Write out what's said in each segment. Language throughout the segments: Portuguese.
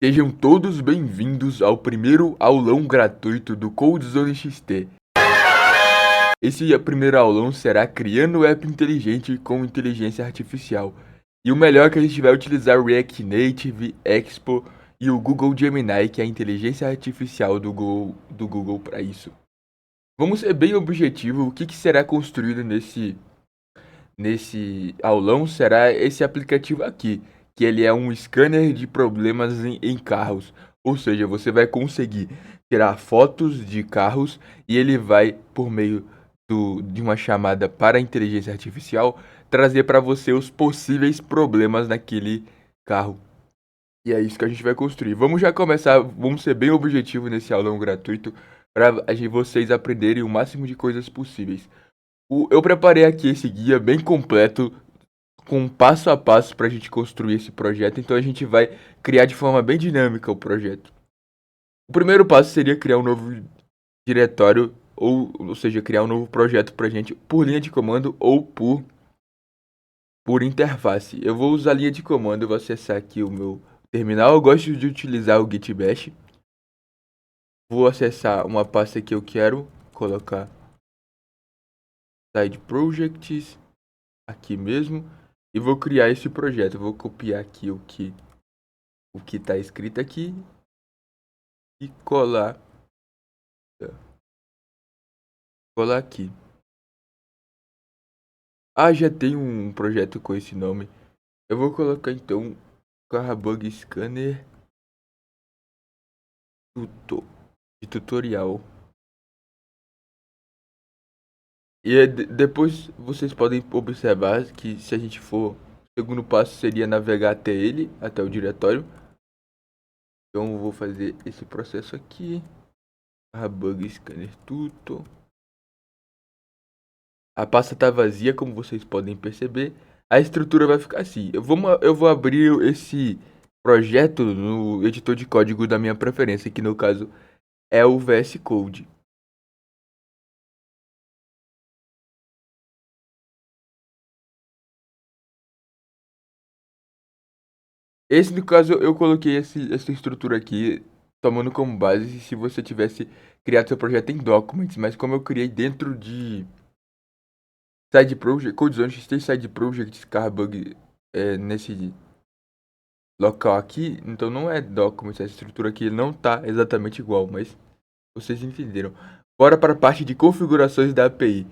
Sejam todos bem-vindos ao primeiro aulão gratuito do CodeZone XT. Esse primeiro aulão será criando app inteligente com inteligência artificial. E o melhor é que a gente vai utilizar o React Native, Expo e o Google Gemini, que é a inteligência artificial do Google para isso. Vamos ser bem objetivo, o que será construído nesse aulão será esse aplicativo aqui, que ele é um scanner de problemas em carros. Ou seja, você vai conseguir tirar fotos de carros e ele vai, por meio de uma chamada para a inteligência artificial, trazer para você os possíveis problemas naquele carro. E é isso que a gente vai construir. Vamos já começar, vamos ser bem objetivo nesse aulão gratuito para vocês aprenderem o máximo de coisas possíveis. Eu preparei aqui esse guia bem completo, com passo a passo para a gente construir esse projeto. Então a gente vai criar de forma bem dinâmica o projeto. O primeiro passo seria criar um novo diretório, ou seja, criar um novo projeto para a gente por linha de comando ou por interface. Eu vou usar a linha de comando, eu vou acessar aqui o meu terminal. Eu gosto de utilizar o Git Bash. Vou acessar uma pasta que eu quero, colocar Side Projects aqui mesmo. E vou criar esse projeto. Eu vou copiar aqui o que está escrito aqui e colar aqui. Ah, já tem um projeto com esse nome. Eu vou colocar então Carabug Scanner de tutorial. E depois vocês podem observar que se a gente for, o segundo passo seria navegar até ele, até o diretório. Então eu vou fazer esse processo aqui. Carabug Scanner tuto. A pasta tá vazia, como vocês podem perceber. A estrutura vai ficar assim. Eu vou abrir esse projeto no editor de código da minha preferência, que no caso é o VS Code. Esse, no caso, eu coloquei essa estrutura aqui, tomando como base se você tivesse criado seu projeto em Documents, mas como eu criei dentro de Side Project, CodeZone XT Side Project Carbug nesse local aqui, então não é Documents, essa estrutura aqui não tá exatamente igual, mas vocês entenderam. Bora para a parte de configurações da API.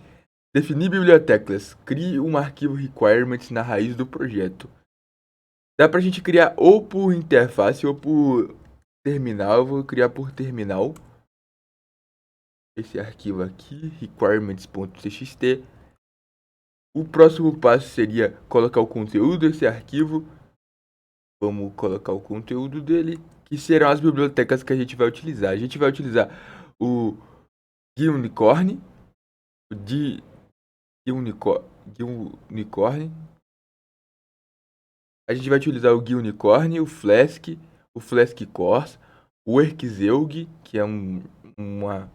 Definir bibliotecas. Crie um arquivo requirements na raiz do projeto. Dá pra gente criar ou por interface ou por terminal. Eu vou criar por terminal. Esse arquivo aqui, requirements.txt. O próximo passo seria colocar o conteúdo desse arquivo. Vamos colocar o conteúdo dele, que serão as bibliotecas que a gente vai utilizar. A gente vai utilizar o GUnicorn, o GUnicorn. A gente vai utilizar o GUnicorn, o Flask Core, o Erkzeug, que é uma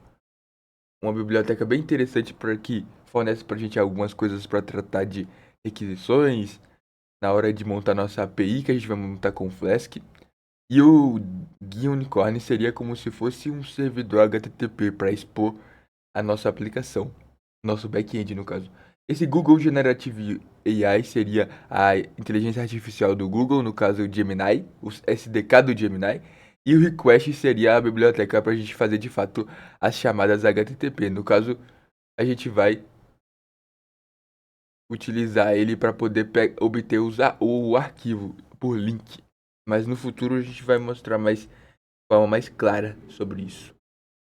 biblioteca bem interessante para que fornece para a gente algumas coisas para tratar de requisições na hora de montar nossa API, que a gente vai montar com o Flask. E o GUnicorn seria como se fosse um servidor HTTP para expor a nossa aplicação, nosso back-end no caso. Esse Google Generative AI seria a inteligência artificial do Google, no caso o Gemini, o SDK do Gemini. E o Request seria a biblioteca para a gente fazer de fato as chamadas HTTP. No caso, a gente vai utilizar ele para poder obter o arquivo por link. Mas no futuro a gente vai mostrar de forma mais clara sobre isso.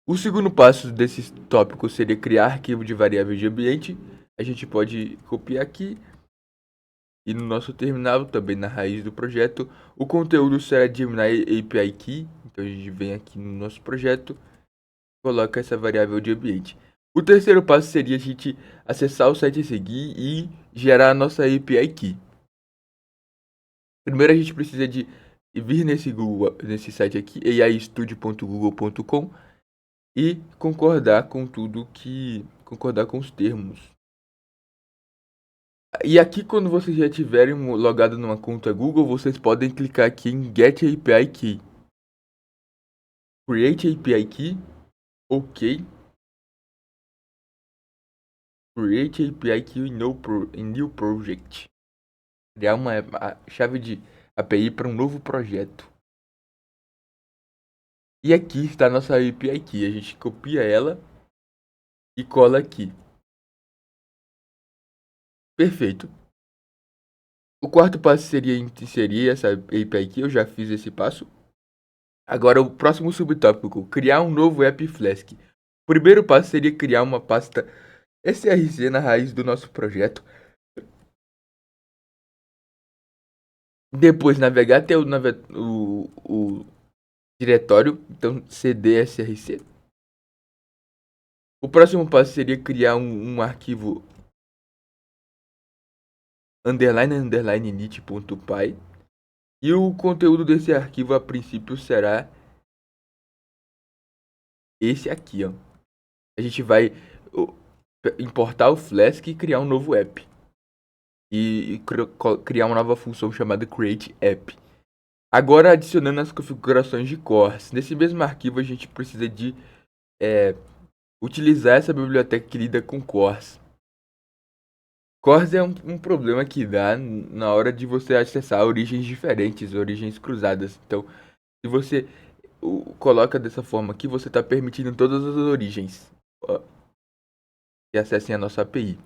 O segundo passo desse tópico seria criar arquivo de variável de ambiente. A gente pode copiar aqui e no nosso terminal, também na raiz do projeto, o conteúdo será Gemini API Key. Então a gente vem aqui no nosso projeto, coloca essa variável de ambiente. O terceiro passo seria a gente acessar o site a seguir e gerar a nossa API Key. Primeiro a gente precisa de vir nesse site aqui, aistudio.google.com, e concordar com concordar com os termos. E aqui, quando vocês já tiverem logado numa conta Google, vocês podem clicar aqui em Get API Key. Create API Key, ok. Create API Key in new project. Criar uma chave de API para um novo projeto. E aqui está a nossa API Key. A gente copia ela e cola aqui. Perfeito. O quarto passo seria inserir essa API Key. Eu já fiz esse passo. Agora o próximo subtópico, criar um novo app Flask. O primeiro passo seria criar uma pasta src na raiz do nosso projeto. Depois navegar até o diretório, então cd src. O próximo passo seria criar um arquivo _init.py. E o conteúdo desse arquivo a princípio será esse aqui, ó. A gente vai importar o Flask e criar um novo app. E criar uma nova função chamada create app. Agora adicionando as configurações de cores. Nesse mesmo arquivo a gente precisa de utilizar essa biblioteca que lida com cores. Cores é um problema que dá na hora de você acessar origens diferentes, origens cruzadas. Então, se você coloca dessa forma aqui, você está permitindo todas as origens que acessem a nossa API.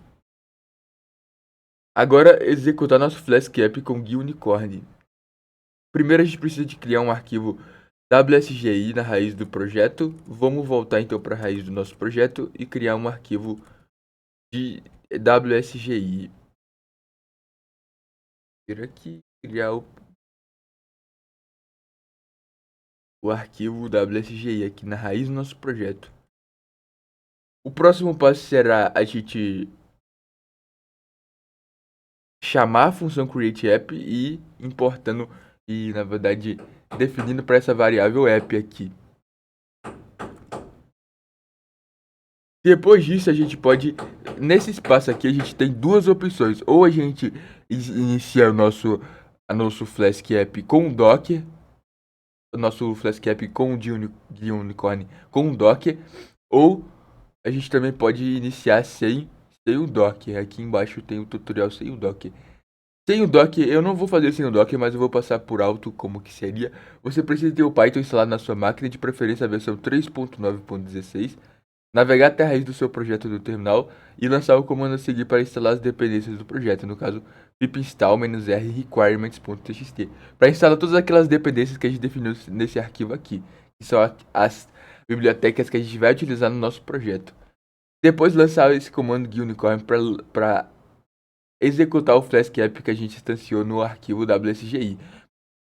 Agora, executar nosso Flask app com GUI Unicorn. Primeiro a gente precisa de criar um arquivo WSGI na raiz do projeto. Vamos voltar então para a raiz do nosso projeto e criar um arquivo de WSGI. Vir aqui, criar o arquivo WSGI aqui na raiz do nosso projeto. O próximo passo será a gente chamar a função createApp e importando e na verdade definindo para essa variável app aqui. Depois disso a gente pode, nesse espaço aqui a gente tem duas opções, ou a gente inicia o nosso Flask app com o Docker, o nosso Flask app com o de Unicorn com o Docker, ou a gente também pode iniciar sem o Docker. Aqui embaixo tem o tutorial sem o Docker. Sem o Docker, eu não vou fazer sem o Docker, mas eu vou passar por alto como que seria. Você precisa ter o Python instalado na sua máquina, de preferência a versão 3.9.16. Navegar até a raiz do seu projeto no terminal e lançar o comando a seguir para instalar as dependências do projeto, no caso pip install -r requirements.txt, para instalar todas aquelas dependências que a gente definiu nesse arquivo aqui, que são as bibliotecas que a gente vai utilizar no nosso projeto. Depois lançar esse comando GUI Unicorn para executar o Flask app que a gente instanciou no arquivo WSGI.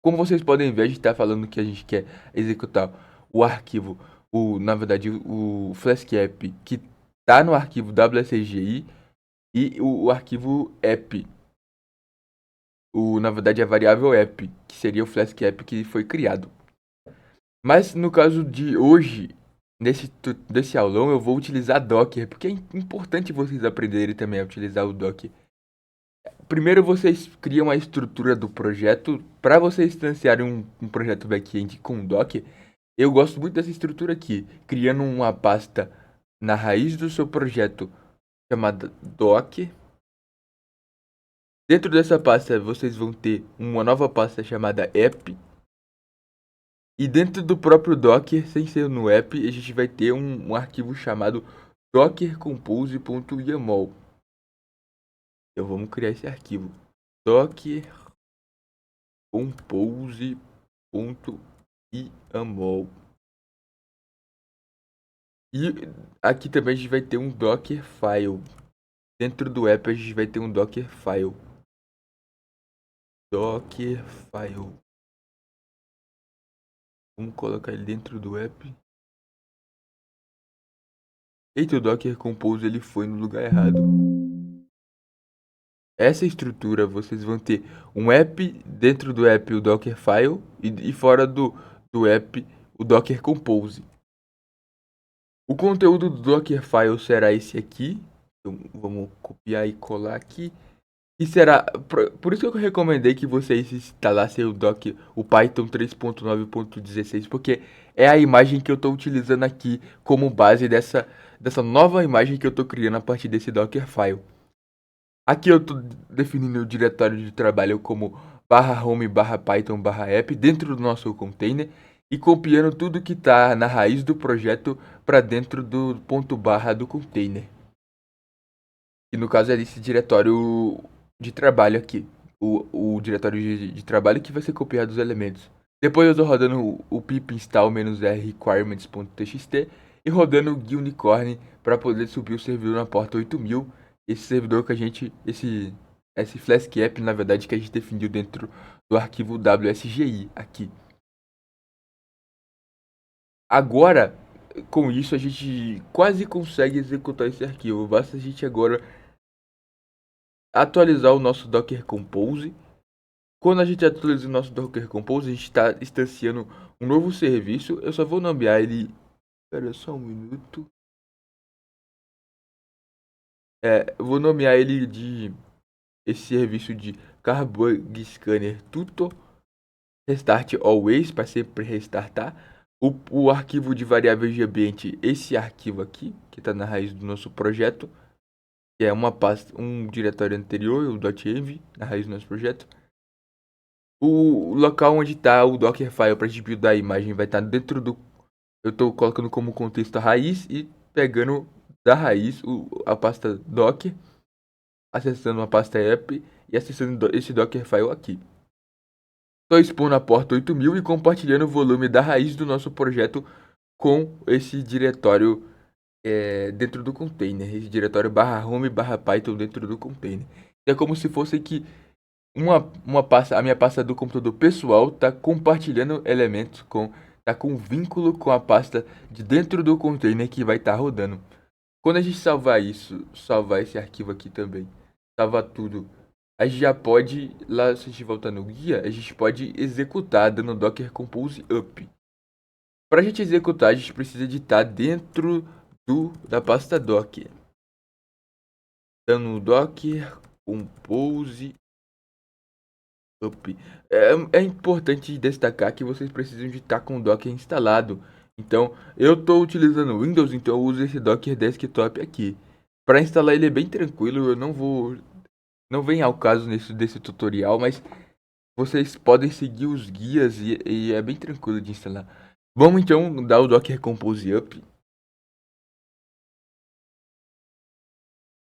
Como vocês podem ver, a gente está falando que a gente quer executar o arquivo, na verdade, o Flask app que está no arquivo WSGI e o arquivo app, na verdade, a variável app, que seria o Flask app que foi criado. Mas no caso de hoje, nesse aulão, eu vou utilizar Docker, porque é importante vocês aprenderem também a utilizar o Docker. Primeiro vocês criam a estrutura do projeto. Para vocês instanciarem um projeto back-end com Docker, eu gosto muito dessa estrutura aqui, criando uma pasta na raiz do seu projeto chamada Docker. Dentro dessa pasta vocês vão ter uma nova pasta chamada app. E dentro do próprio Docker, sem ser no app, a gente vai ter um arquivo chamado dockercompose.yaml. Então vamos criar esse arquivo. Dockercompose.yaml. E aqui também a gente vai ter um Dockerfile. Dentro do app a gente vai ter um Dockerfile. Dockerfile. Vamos colocar ele dentro do app. Eita, o Docker Compose ele foi no lugar errado. Essa estrutura vocês vão ter um app, dentro do app o Dockerfile e fora do app o Docker Compose. O conteúdo do Dockerfile será esse aqui. Então vamos copiar e colar aqui. E será, por isso que eu recomendei que vocês instalassem o Python 3.9.16, porque é a imagem que eu estou utilizando aqui como base dessa nova imagem que eu estou criando a partir desse Dockerfile. Aqui eu estou definindo o diretório de trabalho como /home /python /app dentro do nosso container e copiando tudo que está na raiz do projeto para dentro do ponto barra do container. E no caso é esse diretório de trabalho aqui. O diretório de trabalho que vai ser copiado os elementos. Depois eu estou rodando o pip install -r requirements.txt e rodando o gui unicorn para poder subir o servidor na porta 8000. Esse servidor que a gente, esse Flask app, na verdade, que a gente definiu dentro do arquivo WSGI aqui. Agora, com isso, a gente quase consegue executar esse arquivo. Basta a gente agora atualizar o nosso Docker Compose. Quando a gente atualiza o nosso Docker Compose, a gente está instanciando um novo serviço. Eu só vou nomear ele. Espera só um minuto. Eu vou nomear ele de esse serviço de Carbug Scanner Tutor Restart Always para sempre restartar. O arquivo de variáveis de ambiente, esse arquivo aqui, que está na raiz do nosso projeto, que é uma pasta, um diretório anterior, o .env, na raiz do nosso projeto. O local onde está o Dockerfile para buildar a imagem vai estar dentro do. Eu estou colocando como contexto a raiz e pegando da raiz a pasta Docker, acessando a pasta app e acessando esse Dockerfile aqui. Estou expondo a porta 8000 e compartilhando o volume da raiz do nosso projeto com esse diretório dentro do container. Esse diretório /home /python dentro do container. É como se fosse que uma pasta, a minha pasta do computador pessoal está compartilhando elementos tá com vínculo com a pasta de dentro do container que vai estar rodando. Quando a gente salvar isso, salvar esse arquivo aqui também, salvar tudo, a gente já pode, lá se a gente voltar no guia, a gente pode executar dando Docker Compose up. Para a gente executar, a gente precisa de estar dentro da pasta Docker. Dando Docker Compose up. É importante destacar que vocês precisam de estar com o Docker instalado. Então, eu estou utilizando o Windows, então eu uso esse Docker Desktop aqui. Para instalar ele é bem tranquilo, eu não vem ao caso desse tutorial, mas vocês podem seguir os guias e é bem tranquilo de instalar. Vamos então dar o Docker Compose Up.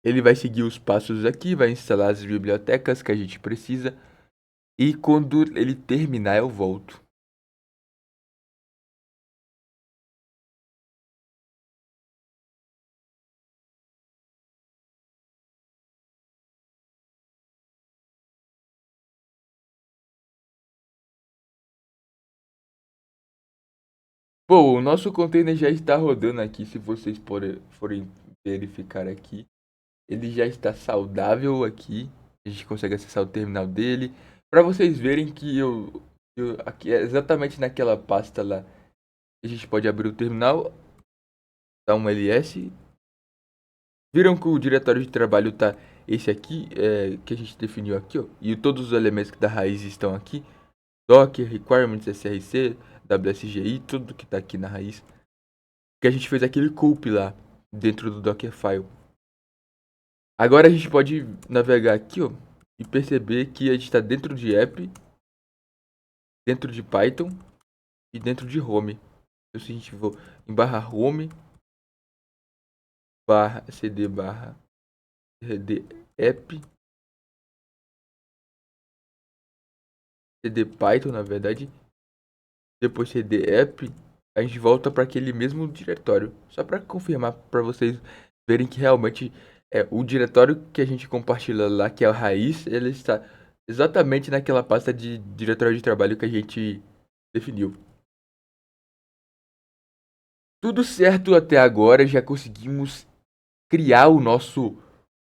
Ele vai seguir os passos aqui, vai instalar as bibliotecas que a gente precisa. E quando ele terminar, eu volto. Bom, o nosso container já está rodando aqui, se vocês forem verificar aqui. Ele já está saudável aqui. A gente consegue acessar o terminal dele. Para vocês verem que aqui é exatamente naquela pasta lá. A gente pode abrir o terminal, dar um ls. Viram que o diretório de trabalho tá esse aqui, que a gente definiu aqui, ó. E todos os elementos da raiz estão aqui. Docker, requirements, src, wsgi, tudo que tá aqui na raiz. Que a gente fez aquele copy lá dentro do Dockerfile. Agora a gente pode navegar aqui, ó, e perceber que a gente está dentro de app, dentro de Python e dentro de home. Então, se a gente for em /home /cd /cd app cd Python, na verdade, depois cd app, a gente volta para aquele mesmo diretório, só para confirmar para vocês verem que realmente o diretório que a gente compartilha lá, que é a raiz, ele está exatamente naquela pasta de diretório de trabalho que a gente definiu. Tudo certo até agora, já conseguimos criar o nosso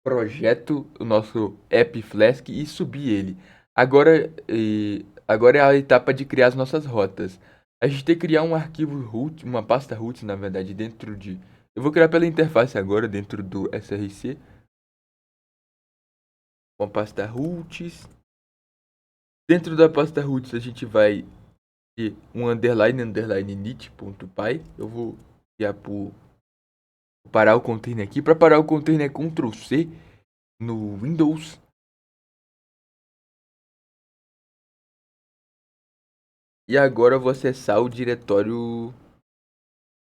projeto, o nosso app Flask e subir ele. Agora é a etapa de criar as nossas rotas. A gente tem que criar um arquivo root, uma pasta root, na verdade, dentro de. Eu vou criar pela interface agora, dentro do src. com a pasta roots. Dentro da pasta roots a gente vai ter um underline init.py. Eu vou criar por parar o container aqui. Para parar o container é Ctrl C no Windows. E agora eu vou acessar o diretório.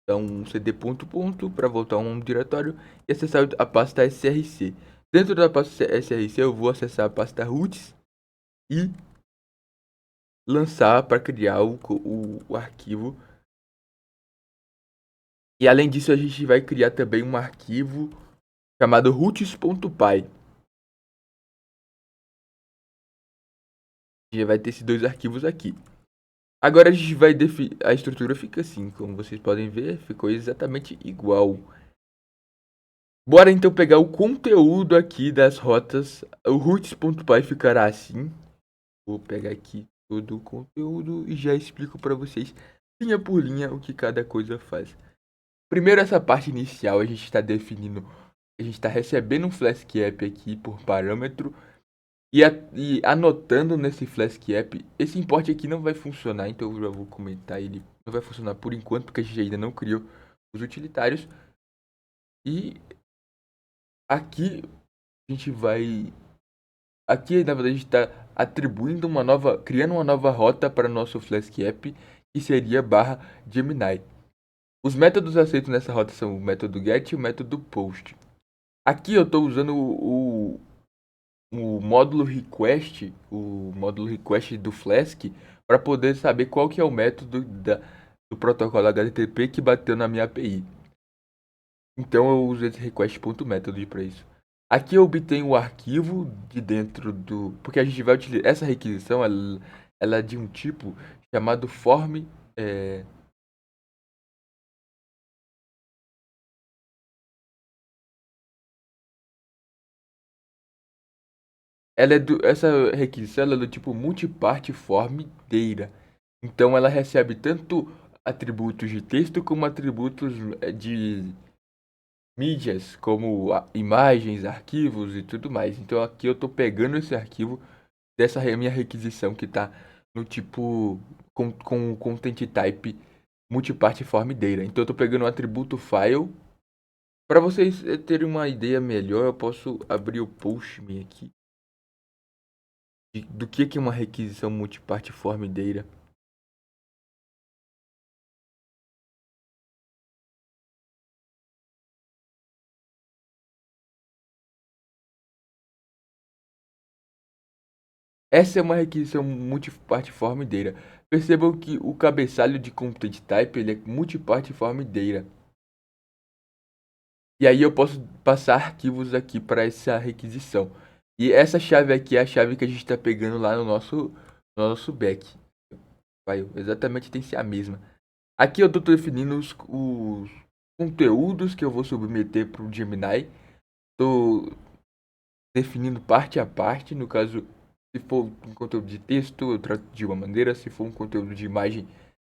Então cd ponto para voltar a um diretório e acessar a pasta src. Dentro da pasta src eu vou acessar a pasta roots e lançar para criar o arquivo. E além disso a gente vai criar também um arquivo chamado roots.py. Já vai ter esses dois arquivos aqui. Agora a gente vai definir. A estrutura fica assim, como vocês podem ver, ficou exatamente igual. Bora então pegar o conteúdo aqui das rotas. O roots.py ficará assim. Vou pegar aqui todo o conteúdo e já explico para vocês, linha por linha, o que cada coisa faz. Primeiro, essa parte inicial, a gente está definindo, a gente está recebendo um Flask App aqui por parâmetro e anotando nesse Flask App. Esse import aqui não vai funcionar, então eu já vou comentar ele. Não vai funcionar por enquanto, porque a gente ainda não criou os utilitários. E aqui a gente vai... Aqui, na verdade, a gente está atribuindo criando uma nova rota para o nosso Flask App, que seria /Gemini. Os métodos aceitos nessa rota são o método get e o método post. Aqui eu estou usando o módulo request do Flask, para poder saber qual que é o método do protocolo HTTP que bateu na minha API. Então eu uso esse request.method para isso. Aqui eu obtenho o arquivo de dentro do... Porque a gente vai utilizar... Essa requisição, ela é de um tipo chamado form... Essa requisição ela é do tipo multipart form data. Então ela recebe tanto atributos de texto como atributos de mídias, como imagens, arquivos e tudo mais. Então aqui eu estou pegando esse arquivo dessa minha requisição que está no tipo com content type multipart form data. Então eu estou pegando o atributo file. Para vocês terem uma ideia melhor, eu posso abrir o Postman aqui do que é uma requisição multipart form data. Essa é uma requisição multipart form data. Percebam que o cabeçalho de content type ele é multipart form data. E aí eu posso passar arquivos aqui para essa requisição. E essa chave aqui é a chave que a gente está pegando lá no nosso back. Vai, exatamente tem que ser a mesma. Aqui eu estou definindo os conteúdos que eu vou submeter para o Gemini. Estou definindo parte a parte. No caso, se for um conteúdo de texto, eu trato de uma maneira. Se for um conteúdo de imagem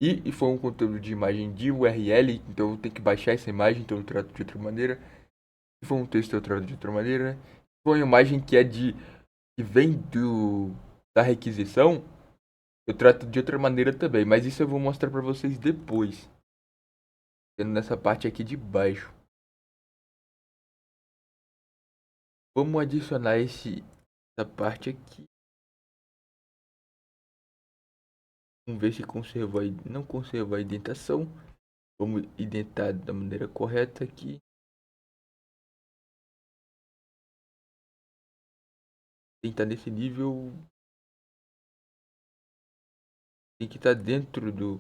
e for um conteúdo de imagem de URL, então eu vou ter que baixar essa imagem, então eu trato de outra maneira. Se for um texto, eu trato de outra maneira. Se for uma imagem que vem da requisição, eu trato de outra maneira também. Mas isso eu vou mostrar para vocês depois. Sendo nessa parte aqui de baixo. Vamos adicionar essa parte aqui. Vamos ver se conservou, não conservou a indentação. Vamos indentar da maneira correta aqui. Tem que estar nesse nível. Tem que estar dentro do...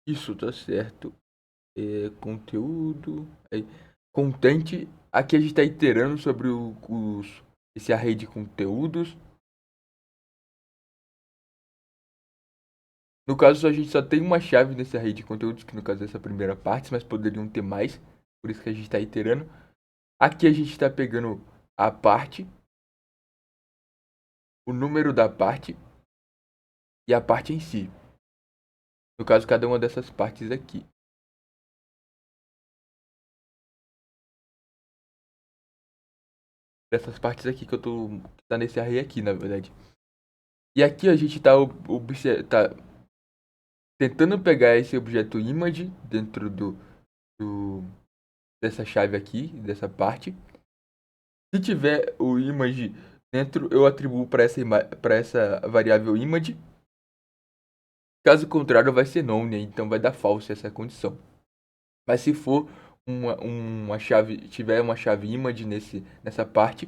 Isso, tá certo. Conteúdo. Content. Aqui a gente está iterando sobre esse array de conteúdos. No caso, a gente só tem uma chave nesse array de conteúdos, que no caso é essa primeira parte, mas poderiam ter mais. Por isso que a gente está iterando. Aqui a gente está pegando a parte, o número da parte e a parte em si. No caso, cada uma dessas partes aqui. dessas partes aqui que eu tô, que tá nesse array aqui, na verdade. E aqui a gente tá, tá tentando pegar esse objeto image dentro do dessa chave aqui, dessa parte. Se tiver o image dentro, eu atribuo para para essa variável image. Caso contrário, vai ser none, então vai dar false essa condição. Mas se for uma chave, tiver uma chave image nessa parte,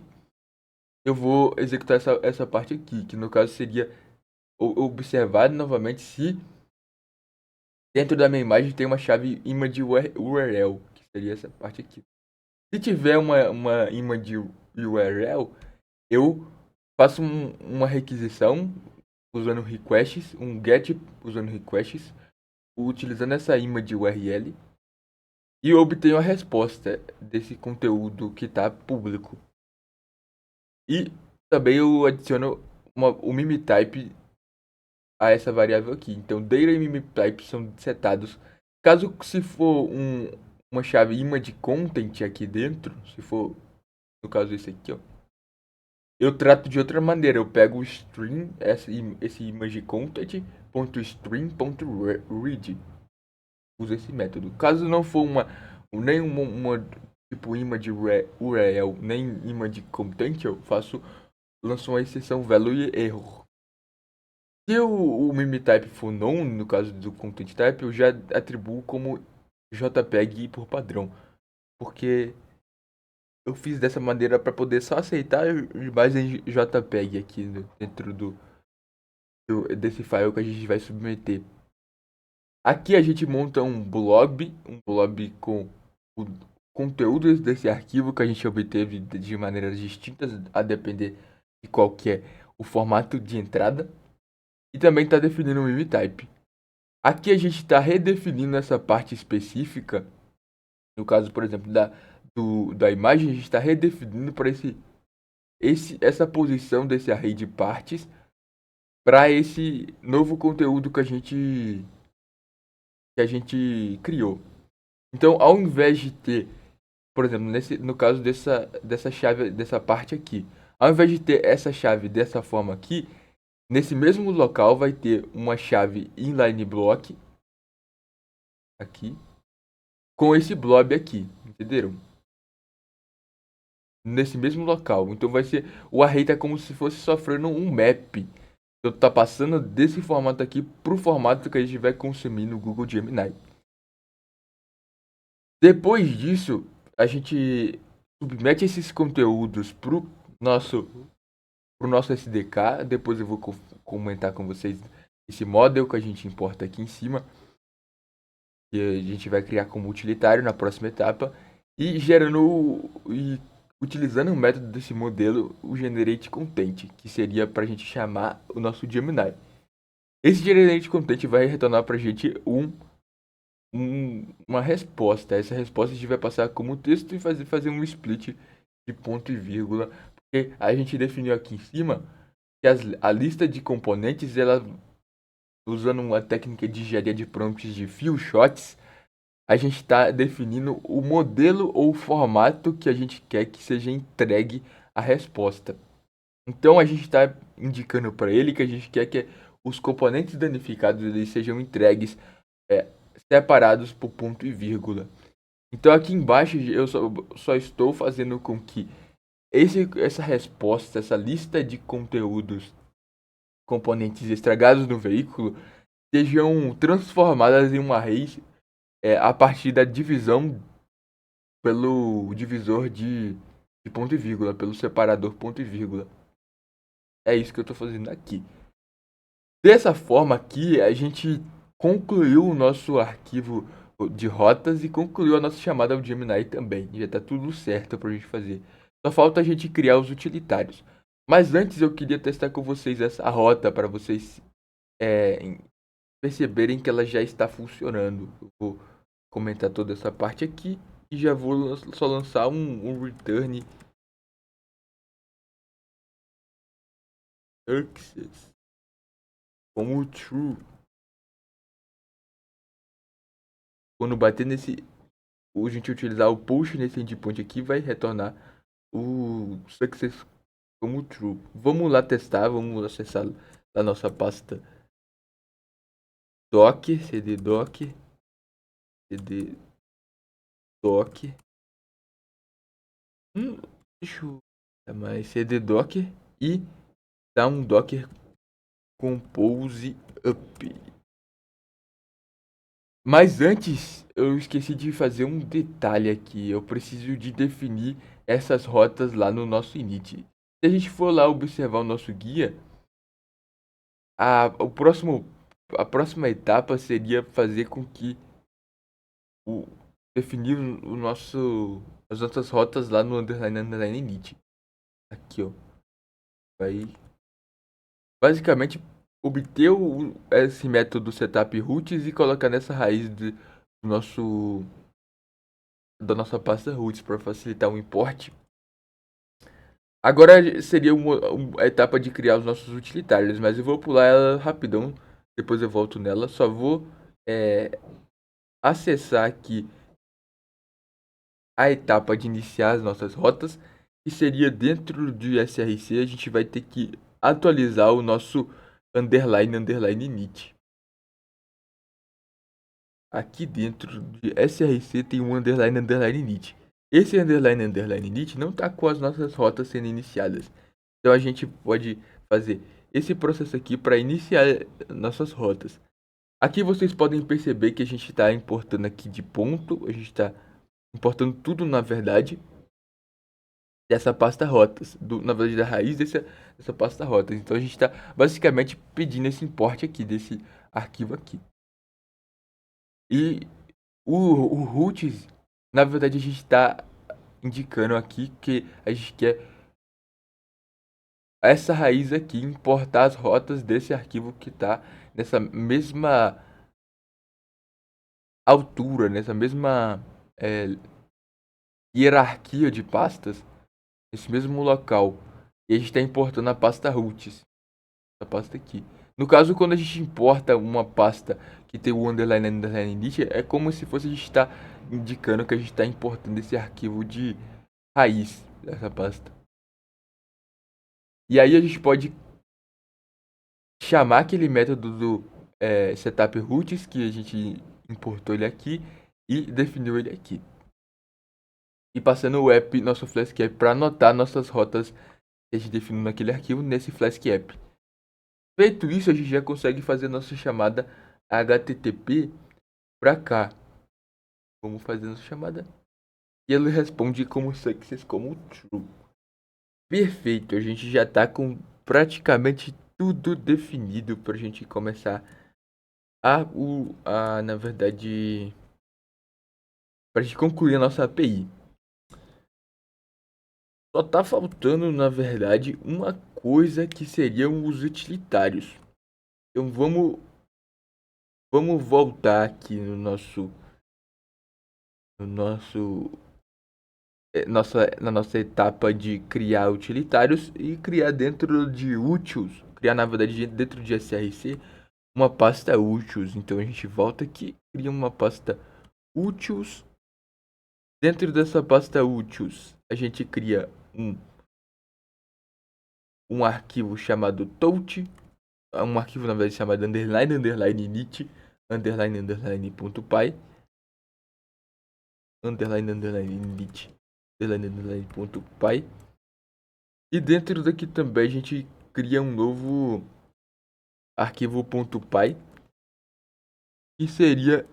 eu vou executar essa parte aqui, que no caso seria observar novamente se dentro da minha imagem tem uma chave image URL, que seria essa parte aqui. Se tiver uma image URL, eu faço uma requisição usando requests, um get usando requests, utilizando essa image URL e eu obtenho a resposta desse conteúdo que está público. E também eu adiciono o mimitype a essa variável aqui. Então, data e mimitype são setados. Caso se for uma chave image content aqui dentro, se for no caso esse aqui, ó, eu trato de outra maneira. Eu pego o string, esse image content, ponto string, ponto read. Uso esse método. Caso não for nem uma tipo image URL, nem image content, eu lanço uma exceção value error. Se o mimitype for non, no caso do content type, eu já atribuo como JPEG por padrão. Porque eu fiz dessa maneira para poder só aceitar mais em JPEG aqui dentro desse file que a gente vai submeter. Aqui a gente monta um blob com o conteúdo desse arquivo que a gente obteve de maneiras distintas a depender de qual que é o formato de entrada. E também está definindo o mimitype. Aqui a gente está redefinindo essa parte específica. No caso, por exemplo, da imagem, a gente está redefinindo para essa posição desse array de partes para esse novo conteúdo que a gente criou. Então, ao invés de ter, por exemplo, no caso dessa chave, dessa parte aqui, ao invés de ter essa chave dessa forma aqui, nesse mesmo local vai ter uma chave inline block aqui com esse blob aqui, entenderam? Nesse mesmo local. Então vai ser o array tá como se fosse sofrendo um map. Então tá passando desse formato aqui pro formato que a gente vai consumir no Google Gemini. Depois disso, a gente submete esses conteúdos pro nosso SDK. Depois eu vou comentar com vocês esse model que a gente importa aqui em cima. Que a gente vai criar como utilitário na próxima etapa. E utilizando o método desse modelo, o generate content, que seria para a gente chamar o nosso Gemini. Esse generate content vai retornar para a gente uma resposta. Essa resposta a gente vai passar como texto e fazer um split de ponto e vírgula, porque a gente definiu aqui em cima que a lista de componentes, ela usando uma técnica de engenharia de prompts de few shots, a gente está definindo o modelo ou o formato que a gente quer que seja entregue a resposta. Então a gente está indicando para ele que a gente quer que os componentes danificados eles sejam entregues separados por ponto e vírgula. Então aqui embaixo eu só estou fazendo com que essa resposta, essa lista de conteúdos, componentes estragados no veículo, sejam transformadas em um array a partir da divisão pelo divisor de ponto e vírgula, pelo separador ponto e vírgula. É isso que eu estou fazendo aqui. Dessa forma aqui, a gente concluiu o nosso arquivo de rotas e concluiu a nossa chamada ao Gemini também. Já está tudo certo para a gente fazer. Só falta a gente criar os utilitários. Mas antes eu queria testar com vocês essa rota para vocês perceberem que ela já está funcionando. Eu vou comentar toda essa parte aqui e já vou só lançar um return access como true. Quando bater a gente utilizar o push nesse endpoint aqui, vai retornar o success como true. Vamos lá testar, vamos acessar a nossa pasta doc, cd doc, cd doc. Deixa eu dar mais cd doc e dar um docker compose up. Mas antes, eu esqueci de fazer um detalhe aqui. Eu preciso de definir essas rotas lá no nosso init. Se a gente for lá observar o nosso guia, o próximo, a próxima etapa seria fazer com que o, definir o nosso, as nossas rotas lá no underline init. Aqui, ó. Vai basicamente obter esse método setup roots e colocar nessa raiz do nosso da nossa pasta roots para facilitar o import. Agora seria a etapa de criar os nossos utilitários, mas eu vou pular ela rapidão, depois eu volto nela. Só vou acessar aqui a etapa de iniciar as nossas rotas, que seria dentro de src. A gente vai ter que atualizar o nosso underline init. Aqui dentro de src tem um underline init. Esse underline init não está com as nossas rotas sendo iniciadas. Então a gente pode fazer esse processo aqui para iniciar nossas rotas. Aqui vocês podem perceber que a gente está importando aqui de ponto, a gente está importando tudo na verdade dessa pasta rotas, na verdade da raiz dessa pasta rotas. Então a gente está basicamente pedindo esse import aqui desse arquivo aqui. E o roots, na verdade a gente está indicando aqui que a gente quer essa raiz aqui, importar as rotas desse arquivo que está nessa mesma altura, nessa mesma hierarquia de pastas, nesse mesmo local. E a gente está importando a pasta roots, essa pasta aqui. No caso, quando a gente importa uma pasta que tem o underline init, é como se fosse a gente está indicando que a gente está importando esse arquivo de raiz dessa pasta. E aí a gente pode chamar aquele método do setup roots que a gente importou ele aqui e definiu ele aqui. E passando o app, nosso Flask app, para anotar nossas rotas que a gente definiu naquele arquivo nesse Flask app. Feito isso, a gente já consegue fazer nossa chamada HTTP para cá. Vamos fazer nossa chamada. E ele responde como success, como true. Perfeito, a gente já está com praticamente tudo definido para a gente começar na verdade, para a gente concluir a nossa API. Só tá faltando, na verdade, uma coisa que seriam os utilitários. Então vamos voltar aqui no na nossa etapa de criar utilitários e criar dentro de úteis, criar na verdade dentro de src uma pasta úteis. Então a gente volta aqui, cria uma pasta úteis. Dentro dessa pasta úteis, a gente cria um arquivo chamado touch, um arquivo na verdade chamado init, .py, init, e dentro daqui também a gente cria um novo arquivo .py, que seria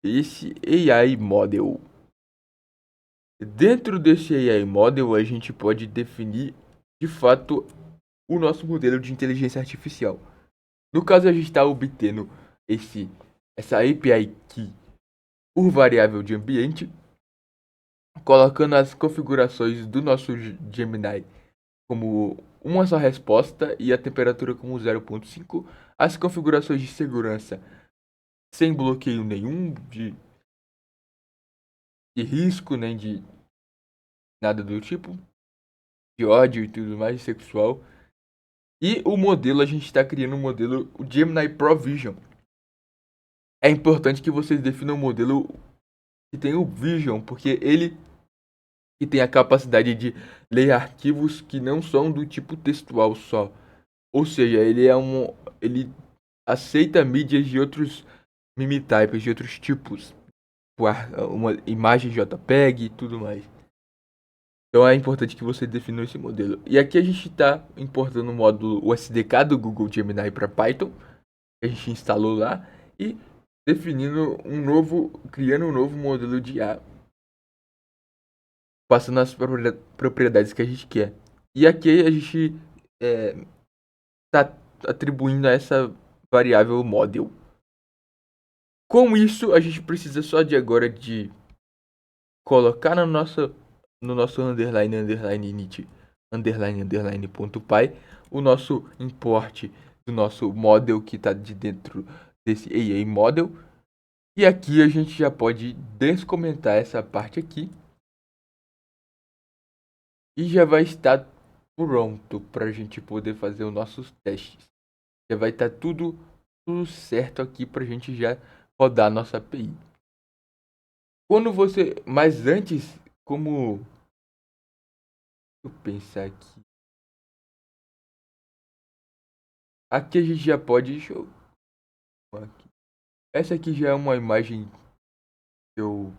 esse AI Model. Dentro desse AI Model a gente pode definir de fato o nosso modelo de inteligência artificial. No caso, a gente está obtendo essa API Key por variável de ambiente, colocando as configurações do nosso Gemini como uma só resposta e a temperatura como 0.5, as configurações de segurança sem bloqueio nenhum de risco, nem de nada do tipo, de ódio e tudo mais, sexual. E o modelo, a gente está criando um modelo, o Gemini Pro Vision. É importante que vocês definam um modelo que tem o Vision, porque ele que tem a capacidade de ler arquivos que não são do tipo textual só. Ou seja, ele aceita mídias de outros mimitypes, de outros tipos, uma imagem JPEG e tudo mais. Então é importante que você defina esse modelo. E aqui a gente está importando o módulo, o SDK do Google Gemini para Python, que a gente instalou lá, e definindo criando um novo modelo de IA, passando as propriedades que a gente quer. E aqui a gente está atribuindo a essa variável model. Com isso, a gente precisa só de agora de colocar no nosso init, ponto py, o nosso import do nosso model que está de dentro desse AA model. E aqui a gente já pode descomentar essa parte aqui. E já vai estar pronto para a gente poder fazer os nossos testes. Já vai estar tudo certo aqui para a gente já rodar nossa API. Mas antes, como... Deixa eu pensar aqui. Aqui a gente já pode... Deixa eu... Aqui. Essa aqui já é uma imagem que eu...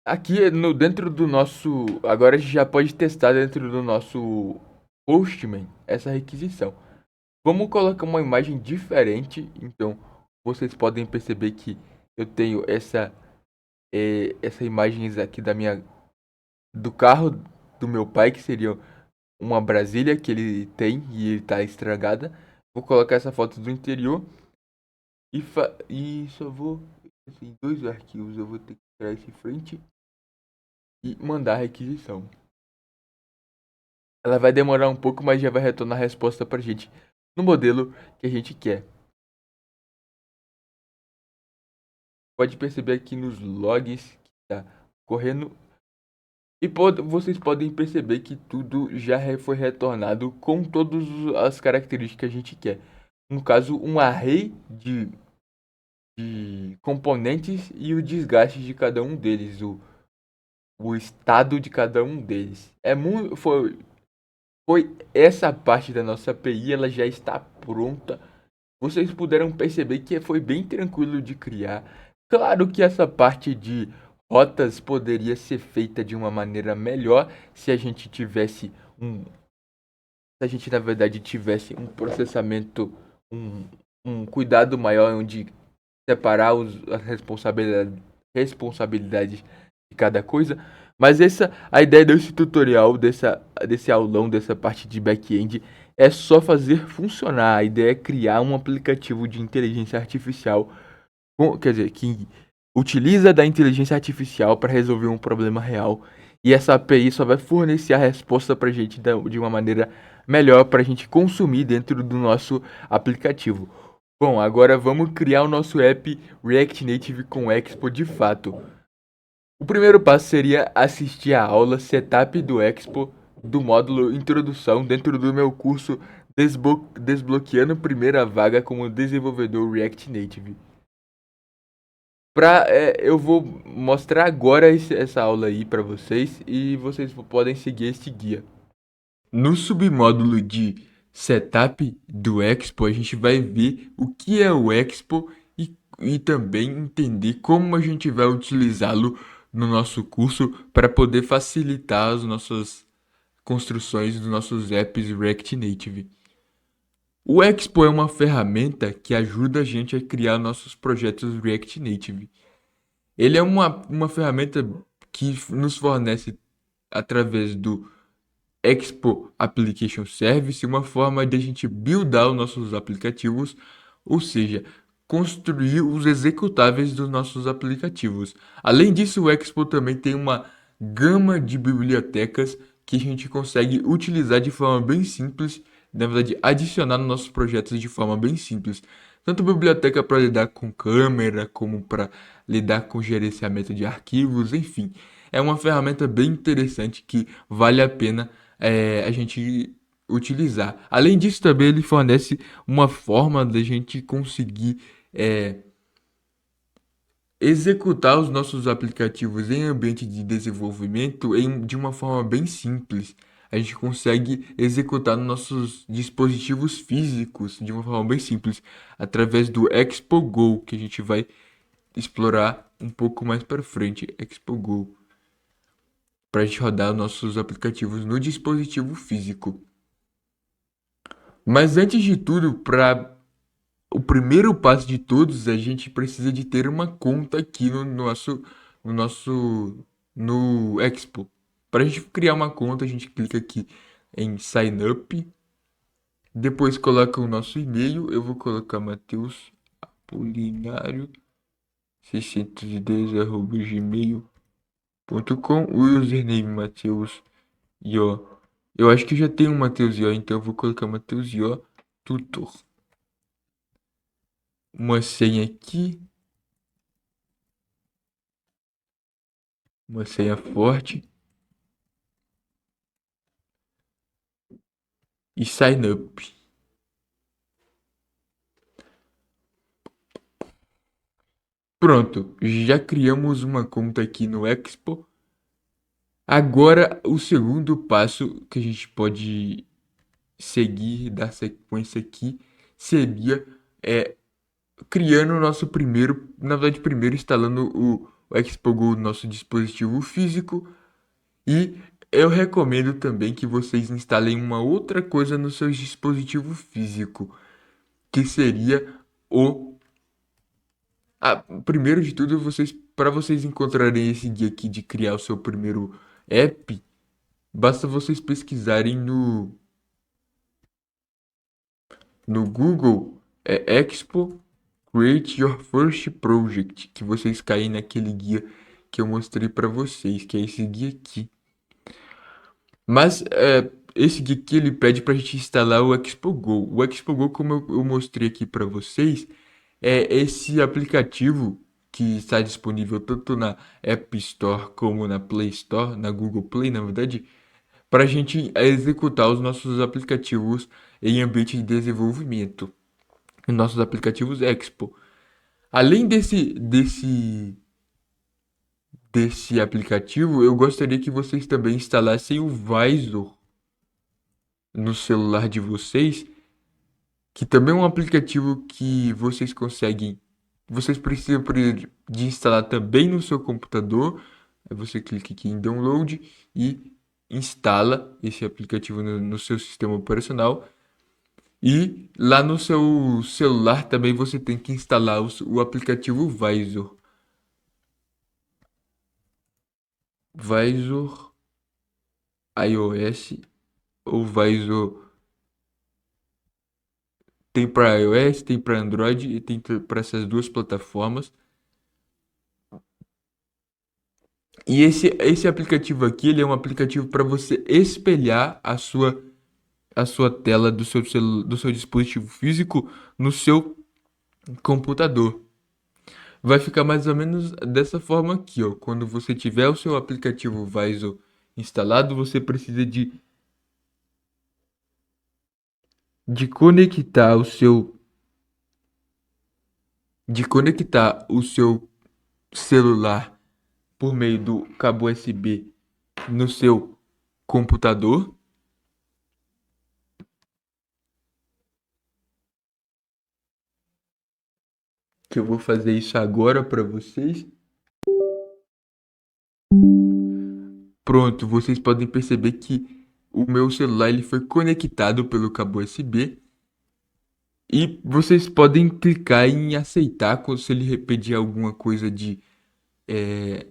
Aqui no, dentro do nosso... Agora a gente já pode testar dentro do nosso Postman essa requisição. Vamos colocar uma imagem diferente. Então, vocês podem perceber que eu tenho essa imagens aqui do carro do meu pai, que seria uma Brasília que ele tem e ele tá estragada. Vou colocar essa foto do interior e só vou... Assim, dois arquivos eu vou ter que tirar esse frente e mandar a requisição. Ela vai demorar um pouco, mas já vai retornar a resposta pra gente no modelo que a gente quer. Pode perceber aqui nos logs que tá correndo. E vocês podem perceber que tudo já foi retornado com todas as características que a gente quer. No caso, um array de componentes e o desgaste de cada um deles, o estado de cada um deles. Foi essa parte da nossa API, ela já está pronta. Vocês puderam perceber que foi bem tranquilo de criar. Claro que essa parte de rotas poderia ser feita de uma maneira melhor se a gente tivesse se a gente na verdade tivesse um processamento, um cuidado maior onde separar as responsabilidades de cada coisa. Mas a ideia desse tutorial, desse aulão, dessa parte de back-end, é só fazer funcionar. A ideia é criar um aplicativo de inteligência artificial, quer dizer, que utiliza da inteligência artificial para resolver um problema real. E essa API só vai fornecer a resposta para a gente de uma maneira melhor para a gente consumir dentro do nosso aplicativo. Bom, agora vamos criar o nosso app React Native com Expo de fato. O primeiro passo seria assistir a aula Setup do Expo do módulo Introdução dentro do meu curso Desbloqueando Primeira Vaga como Desenvolvedor React Native. Eu vou mostrar agora essa aula aí para vocês e vocês podem seguir este guia. No submódulo de Setup do Expo, a gente vai ver o que é o Expo e também entender como a gente vai utilizá-lo no nosso curso para poder facilitar as nossas construções dos nossos apps React Native. O Expo é uma ferramenta que ajuda a gente a criar nossos projetos React Native. Ele é uma ferramenta que nos fornece, através do Expo Application Service, uma forma de a gente buildar os nossos aplicativos, ou seja, construir os executáveis dos nossos aplicativos. Além disso, o Expo também tem uma gama de bibliotecas que a gente consegue utilizar de forma bem simples, na verdade, adicionar nos nossos projetos de forma bem simples. tanto biblioteca para lidar com câmera, como para lidar com gerenciamento de arquivos, enfim. É uma ferramenta bem interessante que vale a pena a gente utilizar. Além disso, também ele fornece uma forma da gente conseguir é, executar os nossos aplicativos em ambiente de desenvolvimento de uma forma bem simples. A gente consegue executar nos nossos dispositivos físicos de uma forma bem simples, através do Expo Go, que a gente vai explorar um pouco mais para frente. Expo Go, para a gente rodar os nossos aplicativos no dispositivo físico. Mas antes de tudo, para o primeiro passo de todos, a gente precisa de ter uma conta aqui no nosso, no Expo. Para a gente criar uma conta, a gente clica aqui em Sign Up, depois coloca o nosso e-mail, eu vou colocar Matheus Apolinário 610@gmail.com, o username Matheus Ió. Eu acho que já tem um Matheus Ió, então eu vou colocar Matheus Ió Tutor. Uma senha aqui, uma senha forte e sign up. Pronto, já criamos uma conta aqui no Expo. Agora, o segundo passo que a gente pode seguir, dar sequência aqui, seria criando o nosso primeiro, na verdade, primeiro instalando o Expo Go no nosso dispositivo físico. E eu recomendo também que vocês instalem uma outra coisa no seu dispositivo físico, que seria o primeiro de tudo, para vocês encontrarem esse guia aqui de criar o seu primeiro app, basta vocês pesquisarem no Google Expo Create Your First Project, que vocês caem naquele guia que eu mostrei para vocês, que é esse guia aqui. Mas esse guia aqui ele pede para a gente instalar o Expo Go. O Expo Go, como eu mostrei aqui para vocês, é esse aplicativo que está disponível tanto na App Store como na Play Store, na Google Play, na verdade, para a gente executar os nossos aplicativos em ambiente de desenvolvimento, os nossos aplicativos Expo. Além desse aplicativo, eu gostaria que vocês também instalassem o Visor no celular de vocês, que também é um aplicativo que vocês precisam de instalar também no seu computador. Aí você clica aqui em download e instala esse aplicativo no seu sistema operacional. E lá no seu celular também você tem que instalar o aplicativo Visor. Visor iOS ou Visor. Tem para iOS, tem para Android e tem para essas duas plataformas. E esse aplicativo aqui, ele é um aplicativo para você espelhar a sua tela do seu dispositivo físico no seu computador. Vai ficar mais ou menos dessa forma aqui, ó. Quando você tiver o seu aplicativo Visor instalado, você precisa de conectar o seu celular por meio do cabo USB no seu computador. Que eu vou fazer isso agora para vocês. Pronto, vocês podem perceber que o meu celular ele foi conectado pelo cabo USB e vocês podem clicar em aceitar se ele pedir alguma coisa de.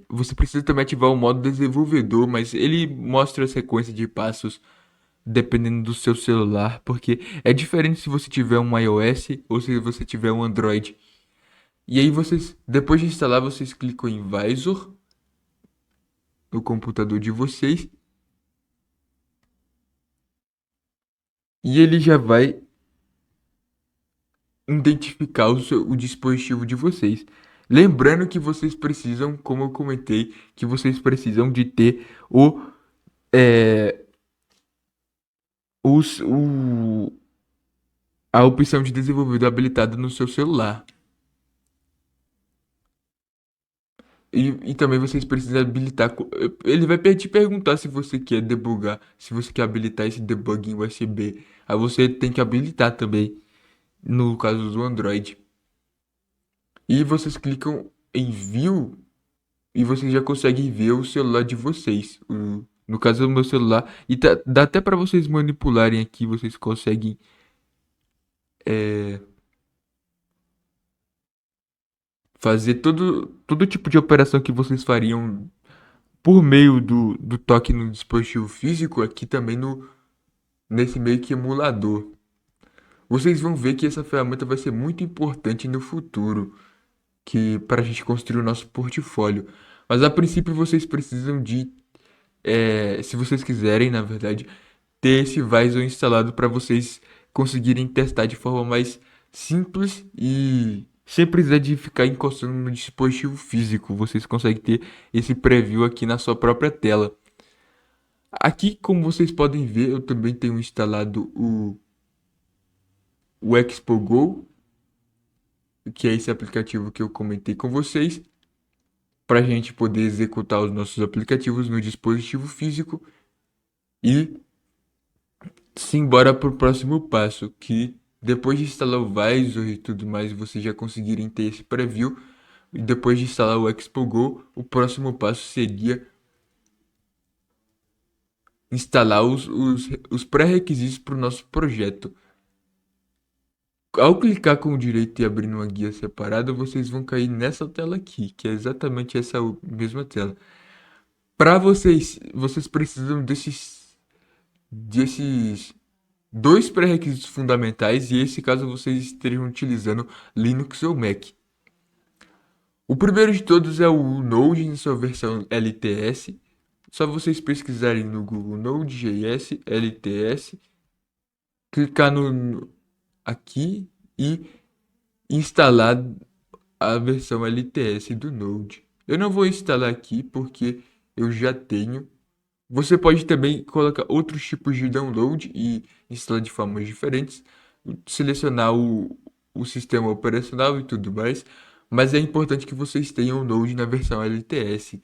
Você precisa também ativar o modo desenvolvedor, mas ele mostra a sequência de passos dependendo do seu celular, porque é diferente se você tiver um iOS ou se você tiver um Android. E aí depois de instalar, vocês clicam em Visor no computador de vocês e ele já vai identificar o dispositivo de vocês. Lembrando que vocês precisam, como eu comentei, que vocês precisam de ter é, o, a opção de desenvolvedor habilitada no seu celular. E também vocês precisam habilitar. Ele vai te perguntar se você quer debugar, se você quer habilitar esse debug em USB. Aí você tem que habilitar também, no caso do Android. E vocês clicam em View e vocês já conseguem ver o celular de vocês. No caso do meu celular. E dá até para vocês manipularem aqui, vocês conseguem é, fazer todo tipo de operação que vocês fariam por meio do toque no dispositivo físico, aqui também nesse meio que emulador. Vocês vão ver que essa ferramenta vai ser muito importante no futuro, que para a gente construir o nosso portfólio. Mas a princípio vocês precisam se vocês quiserem, na verdade, ter esse Visor instalado para vocês conseguirem testar de forma mais simples e sem precisar de ficar encostando no dispositivo físico. Vocês conseguem ter esse preview aqui na sua própria tela. Aqui, como vocês podem ver, eu também tenho instalado o Expo Go, que é esse aplicativo que eu comentei com vocês, para a gente poder executar os nossos aplicativos no dispositivo físico e simbora para o próximo passo, que depois de instalar o Visor e tudo mais, vocês já conseguirem ter esse preview. E depois de instalar o Expo Go, o próximo passo seria instalar os pré-requisitos para o nosso projeto. Ao clicar com o direito e abrir uma guia separada, vocês vão cair nessa tela aqui, que é exatamente essa mesma tela. Para vocês precisam desses dois pré-requisitos fundamentais, e esse caso vocês estejam utilizando Linux ou Mac. O primeiro de todos é o Node em sua versão LTS. Só vocês pesquisarem no Google Node.js LTS, clicar aqui e instalar a versão LTS do Node. Eu não vou instalar aqui porque eu já tenho. Você pode também colocar outros tipos de download e instalar de formas diferentes, selecionar o sistema operacional e tudo mais, mas é importante que vocês tenham o Node na versão LTS.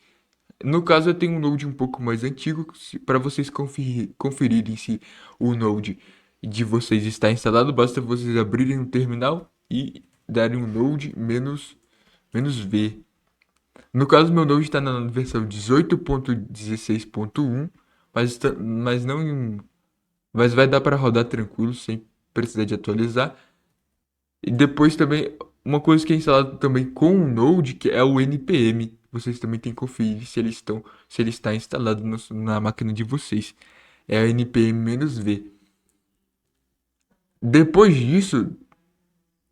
No caso, eu tenho um Node um pouco mais antigo, para vocês conferirem se o Node de vocês está instalado, basta vocês abrirem o terminal e darem um Node menos V. No caso, meu Node está na versão 18.16.1, mas não, mas vai dar para rodar tranquilo sem precisar de atualizar. E depois também uma coisa que é instalado também com o Node, que é o npm. Vocês também têm que conferir se ele está instalado na máquina de vocês. É o npm-v. Depois disso,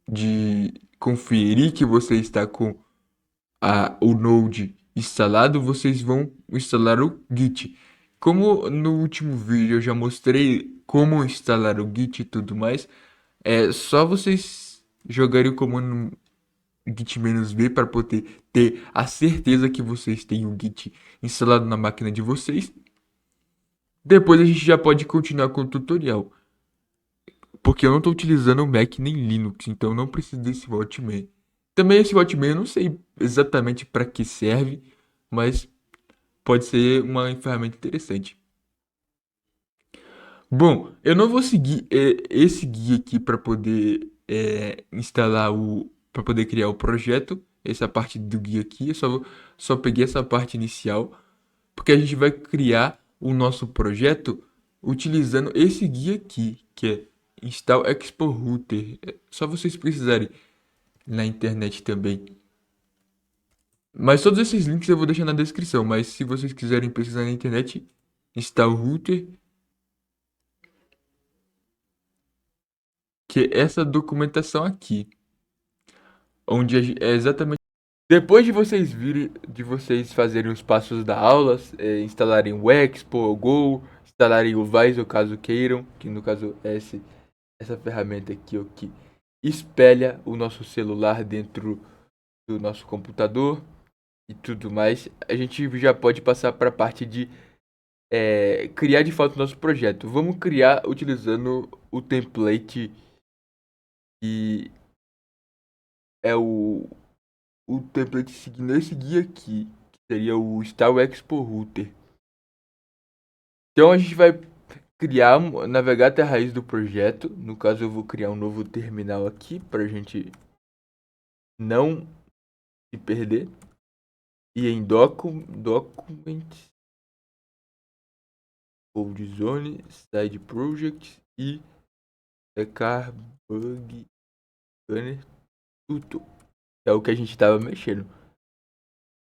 de conferir que você está com o Node instalado, vocês vão instalar o Git. Como no último vídeo eu já mostrei como instalar o Git e tudo mais, é só vocês jogarem o comando git-v para poder ter a certeza que vocês têm o Git instalado na máquina de vocês. Depois a gente já pode continuar com o tutorial. Porque eu não estou utilizando o Mac nem Linux, então não preciso desse Watchman. Também esse Watchman eu não sei exatamente para que serve, mas pode ser uma ferramenta interessante. Bom, eu não vou seguir esse guia aqui para poder para poder criar o projeto. Essa parte do guia aqui, só peguei essa parte inicial, porque a gente vai criar o nosso projeto utilizando esse guia aqui, que é Install Expo Router. É só vocês precisarem na internet também. Mas todos esses links eu vou deixar na descrição, mas se vocês quiserem pesquisar na internet, Install Router, que é essa documentação aqui, onde é exatamente depois de vocês fazerem os passos da aula, instalarem o Expo, o Go, instalarem o Visor caso queiram, que no caso é essa ferramenta aqui, espelha o nosso celular dentro do nosso computador e tudo mais, a gente já pode passar para a parte de criar de fato o nosso projeto. Vamos criar utilizando o template que é o template seguindo esse guia aqui, que seria o Star Expo Router. Então a gente vai navegar até a raiz do projeto. No caso, eu vou criar um novo terminal aqui para a gente não se perder. E em Documents, Code Zone, Side Project e Car Bug Scanner Tuto. É o que a gente estava mexendo.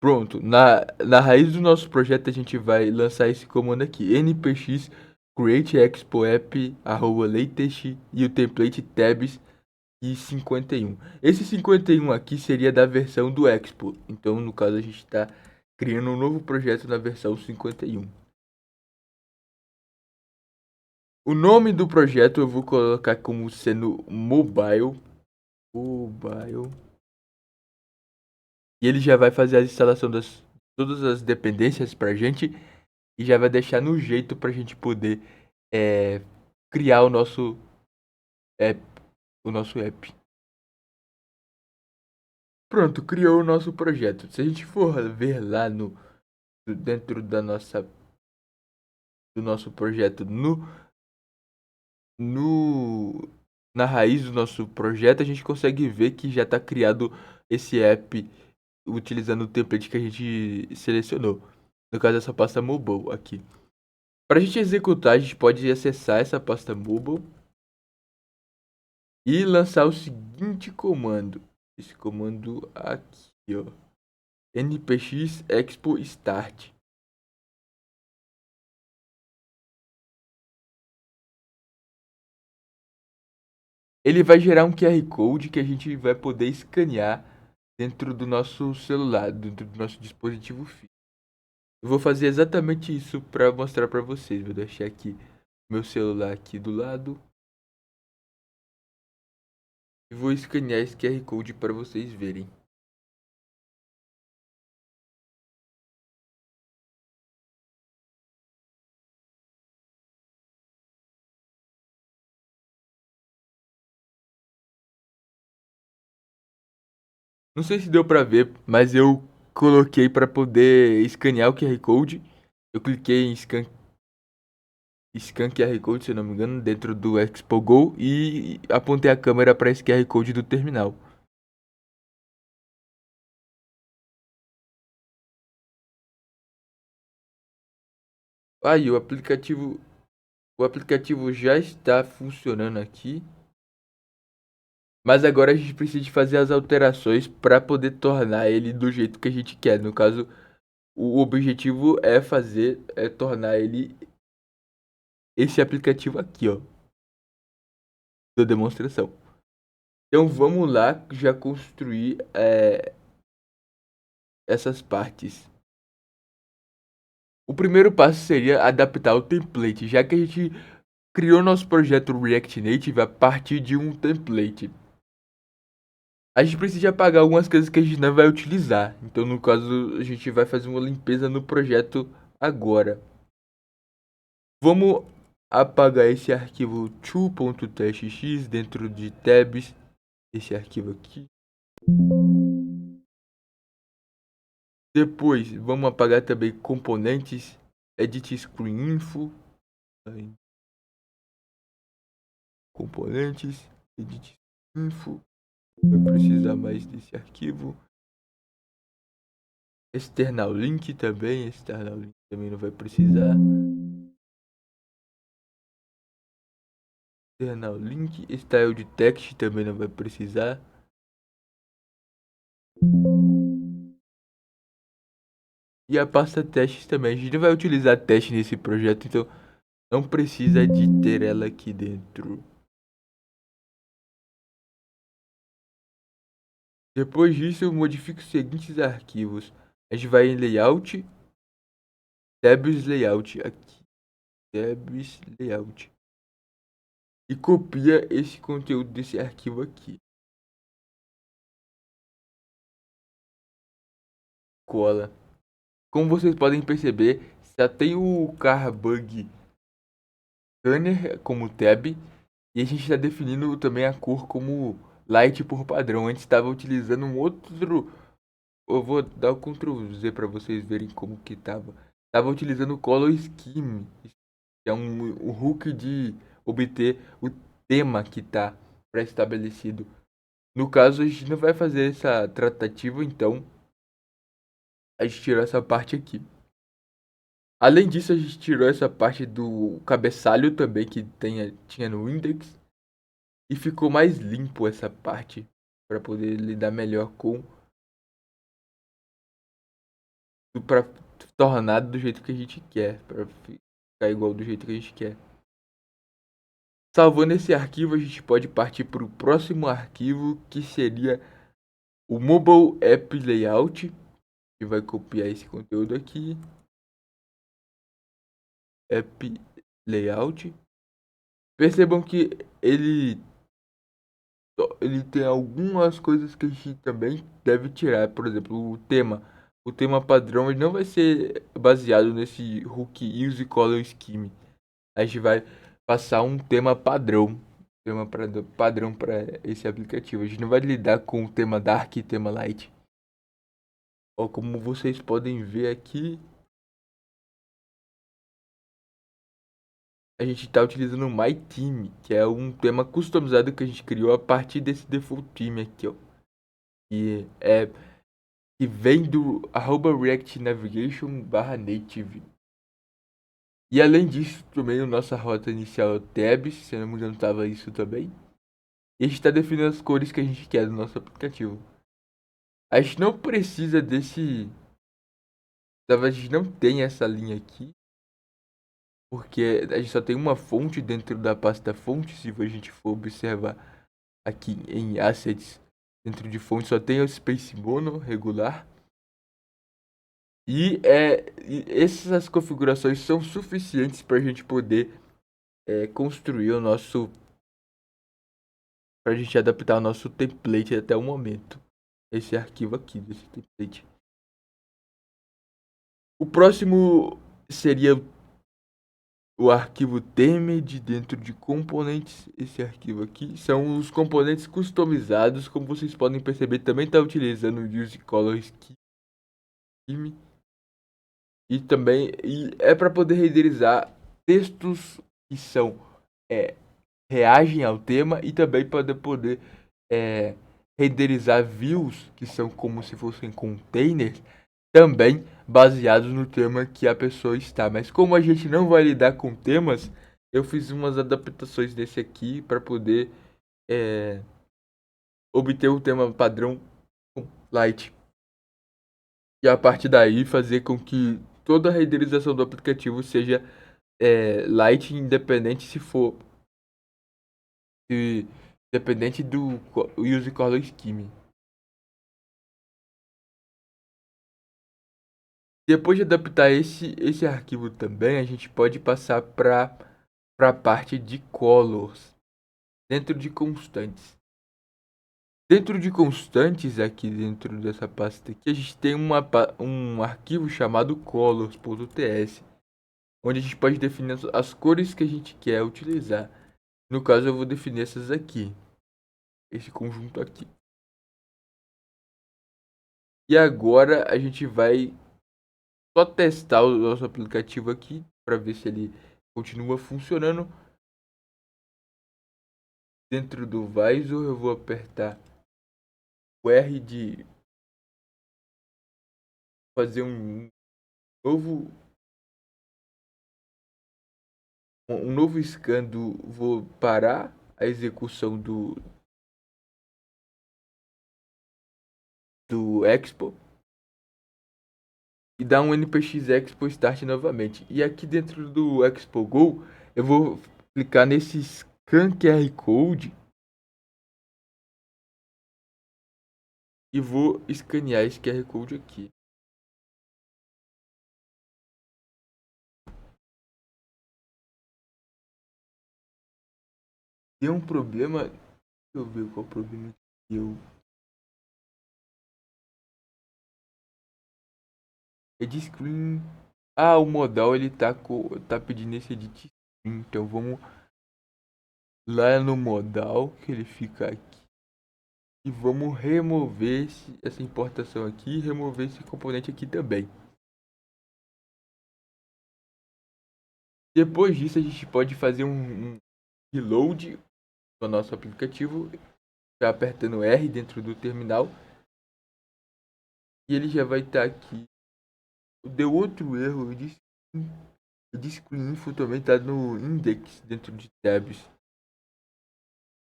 Pronto, na raiz do nosso projeto a gente vai lançar esse comando aqui, npx create expo app @latest e o template tabs e 51. Esse 51 aqui seria da versão do Expo. Então, no caso, a gente está criando um novo projeto na versão 51. O nome do projeto eu vou colocar como sendo Mobile. E ele já vai fazer a instalação das todas as dependências pra gente e já vai deixar no jeito pra gente poder criar app, o nosso app. Pronto, criou o nosso projeto. Se a gente for ver lá dentro do nosso projeto no na raiz do nosso projeto, a gente consegue ver que já está criado esse app utilizando o template que a gente selecionou. No caso, essa pasta mobile aqui. Para a gente executar, a gente pode acessar essa pasta mobile e lançar o seguinte comando. Esse comando aqui, ó. npx expo start. Ele vai gerar um QR Code que a gente vai poder escanear dentro do nosso celular, dentro do nosso dispositivo físico. Eu vou fazer exatamente isso para mostrar para vocês. Vou deixar aqui meu celular aqui do lado e vou escanear esse QR Code para vocês verem. Não sei se deu para ver, mas eu coloquei para poder escanear o QR Code. Eu cliquei em Scan QR Code, se eu não me engano, dentro do Expo Go e apontei a câmera para esse QR Code do terminal. Aí o aplicativo já está funcionando aqui, mas agora a gente precisa de fazer as alterações para poder tornar ele do jeito que a gente quer. No caso, o objetivo é tornar ele esse aplicativo aqui, ó, da demonstração. Então vamos lá já construir essas partes. O primeiro passo seria adaptar o template, já que a gente criou nosso projeto React Native a partir de um template. A gente precisa apagar algumas coisas que a gente não vai utilizar. Então, no caso, a gente vai fazer uma limpeza no projeto agora. Vamos apagar esse arquivo to.txt dentro de tabs. Esse arquivo aqui. Depois, vamos apagar também componentes. Edit screen info. Componentes. Edit info. Vai precisar mais desse arquivo. External link também. External link também não vai precisar. External link. Style de text também não vai precisar. E a pasta testes também. A gente não vai utilizar teste nesse projeto, então não precisa de ter ela aqui dentro. Depois disso, eu modifico os seguintes arquivos. A gente vai em Layout, Tabs Layout aqui. Tabs Layout. e copia esse conteúdo desse arquivo aqui. Cola. Como vocês podem perceber, já tem o Carbug Scanner como tab e a gente está definindo também a cor como light por padrão. Antes estava utilizando um outro. Eu vou dar o Ctrl Z para vocês verem como que tava. Tava utilizando o Color Scheme, que é um hook de obter o tema que está pré-estabelecido. No caso, a gente não vai fazer essa tratativa, então a gente tirou essa parte aqui. Além disso, a gente tirou essa parte do cabeçalho também que tinha no index e ficou mais limpo essa parte para poder lidar melhor com para tornar do jeito que a gente quer, para ficar igual do jeito que a gente quer. Salvando esse arquivo, a gente pode partir para o próximo arquivo, que seria o Mobile App Layout, que vai copiar esse conteúdo aqui. App Layout. Percebam que ele tem algumas coisas que a gente também deve tirar. Por exemplo, o tema. O tema padrão ele não vai ser baseado nesse hook use color scheme. A gente vai passar um tema padrão. Padrão para esse aplicativo. A gente não vai lidar com o tema dark e tema light. Ó, como vocês podem ver aqui, a gente está utilizando o My Theme, que é um tema customizado que a gente criou a partir desse default theme aqui, ó. Que vem do @React Navigation /native. E além disso, também a nossa rota inicial é o tabs, se não me engano estava isso também. E a gente está definindo as cores que a gente quer do nosso aplicativo. A gente não precisa desse... Talvez a gente não tenha essa linha aqui, porque a gente só tem uma fonte dentro da pasta fonte. Se a gente for observar aqui em assets, dentro de fonte só tem o space mono regular. E essas configurações são suficientes para a gente poder construir o nosso... Para a gente adaptar o nosso template até o momento. Esse arquivo aqui, desse template. O próximo seria o arquivo themed dentro de componentes. Esse arquivo aqui são os componentes customizados. Como vocês podem perceber, também está utilizando o use color scheme. E também é para poder renderizar textos que são reagem ao tema e também para poder renderizar views que são como se fossem containers, também baseados no tema que a pessoa está. Mas como a gente não vai lidar com temas, eu fiz umas adaptações desse aqui para poder obter o tema padrão light. E a partir daí fazer com que toda a renderização do aplicativo seja light, independente se for dependente do use color scheme. Depois de adaptar esse arquivo também, a gente pode passar para a parte de colors dentro de constantes. Dentro de constantes, aqui dentro dessa pasta aqui, a gente tem um arquivo chamado colors.ts, onde a gente pode definir as cores que a gente quer utilizar. No caso, eu vou definir essas aqui, esse conjunto aqui. E agora a gente vai só testar o nosso aplicativo aqui para ver se ele continua funcionando. Dentro do Visor eu vou apertar o R de fazer novo um novo scan vou parar a execução do Expo e dar um npx expo start novamente. E aqui dentro do Expo Go eu vou clicar nesse scan QR Code e vou escanear esse QR Code aqui. Deu um problema. Deixa eu ver qual o problema que deu. Edit screen. Ah, o modal ele tá pedindo esse edit screen. Então vamos lá no modal que ele fica aqui. E vamos remover essa importação aqui e remover esse componente aqui também. Depois disso a gente pode fazer um reload no nosso aplicativo, tá apertando R dentro do terminal. E ele já vai estar aqui. Deu outro erro, eu disse que o info também está no index dentro de tabs.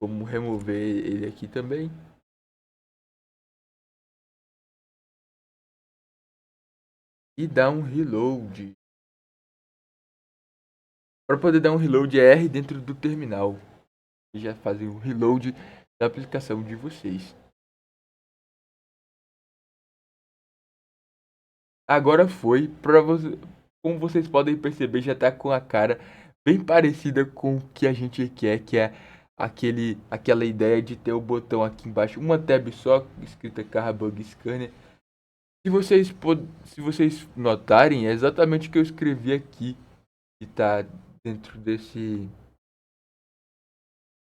Vamos remover ele aqui também. E dar um reload. Para poder dar um reload é R dentro do terminal. E já fazer o reload da aplicação de vocês. Agora foi. Como vocês podem perceber, já está com a cara bem parecida com o que a gente quer, que é aquela ideia de ter o botão aqui embaixo, uma tab só, escrita Carbug Scanner. Se vocês notarem, é exatamente o que eu escrevi aqui, que está dentro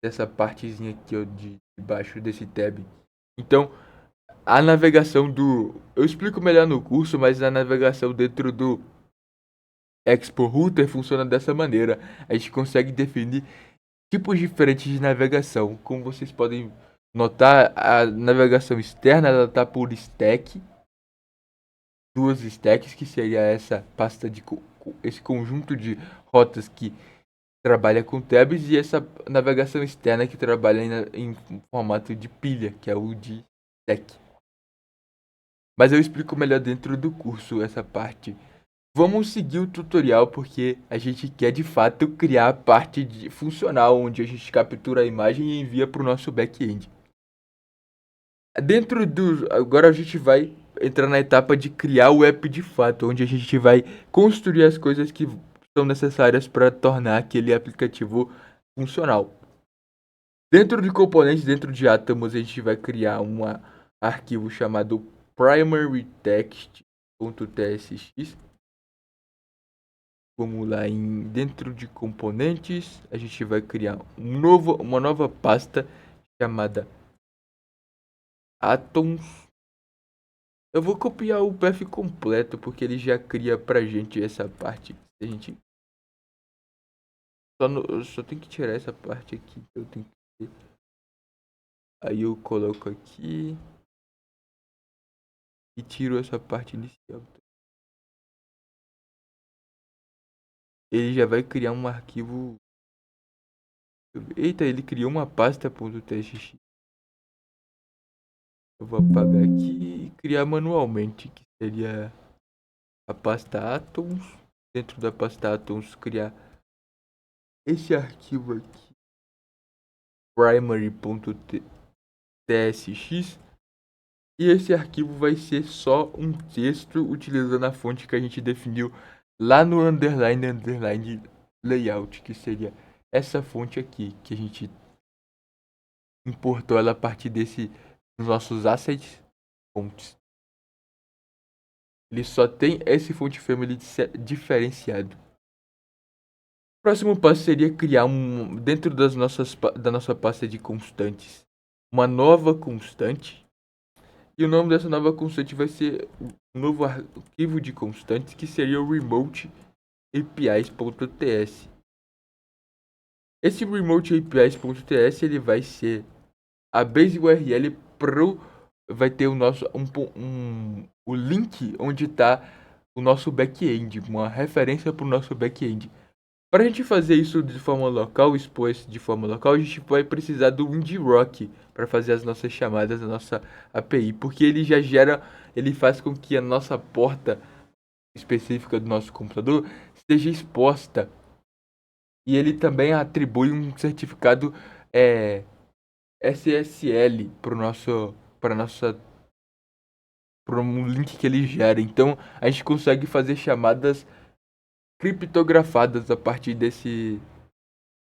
dessa partezinha aqui, ó, de baixo desse tab. Então, a navegação eu explico melhor no curso, mas a navegação dentro do Expo Router funciona dessa maneira. A gente consegue definir tipos diferentes de navegação. Como vocês podem notar, a navegação externa ela tá por stack, duas stacks, que seria essa pasta esse conjunto de rotas que trabalha com tabs, e essa navegação externa que trabalha em formato de pilha, que é o de stack. Mas eu explico melhor dentro do curso essa parte. Vamos seguir o tutorial porque a gente quer de fato criar a parte funcional onde a gente captura a imagem e envia para o nosso back-end. Agora a gente vai entrar na etapa de criar o app de fato, onde a gente vai construir as coisas que são necessárias para tornar aquele aplicativo funcional. Dentro de componentes, dentro de Atomos, a gente vai criar um arquivo chamado primarytext.tsx. Vamos lá, dentro de componentes, a gente vai criar uma nova pasta chamada Atoms. Eu vou copiar o path completo porque ele já cria pra gente essa parte. A gente eu só tem que tirar essa parte aqui. Eu tenho que... Aí eu coloco aqui e tiro essa parte inicial. Ele já vai criar um arquivo. Eita, ele criou uma pasta .txt. Eu vou apagar aqui e criar manualmente, que seria a pasta Atoms. Dentro da pasta Atoms, criar esse arquivo aqui, primary.tsx. E esse arquivo vai ser só um texto utilizando a fonte que a gente definiu lá no underline layout, que seria essa fonte aqui, que a gente importou ela a partir dos nossos assets fontes. Ele só tem esse fonte family diferenciado. O próximo passo seria criar dentro da nossa pasta de constantes, uma nova constante. E o nome dessa nova constante vai ser um novo arquivo de constantes, que seria o remote apis.ts. Esse remote apis.ts ele vai ser a base URL vai ter o nosso o link onde está o nosso back-end, uma referência para o nosso back-end. Para a gente fazer isso de forma local, expor isso de forma local, a gente vai precisar do Windrock para fazer as nossas chamadas da nossa API, porque ele faz com que a nossa porta específica do nosso computador esteja exposta. E ele também atribui um certificado SSL para um link que ele gera. Então a gente consegue fazer chamadas criptografadas a partir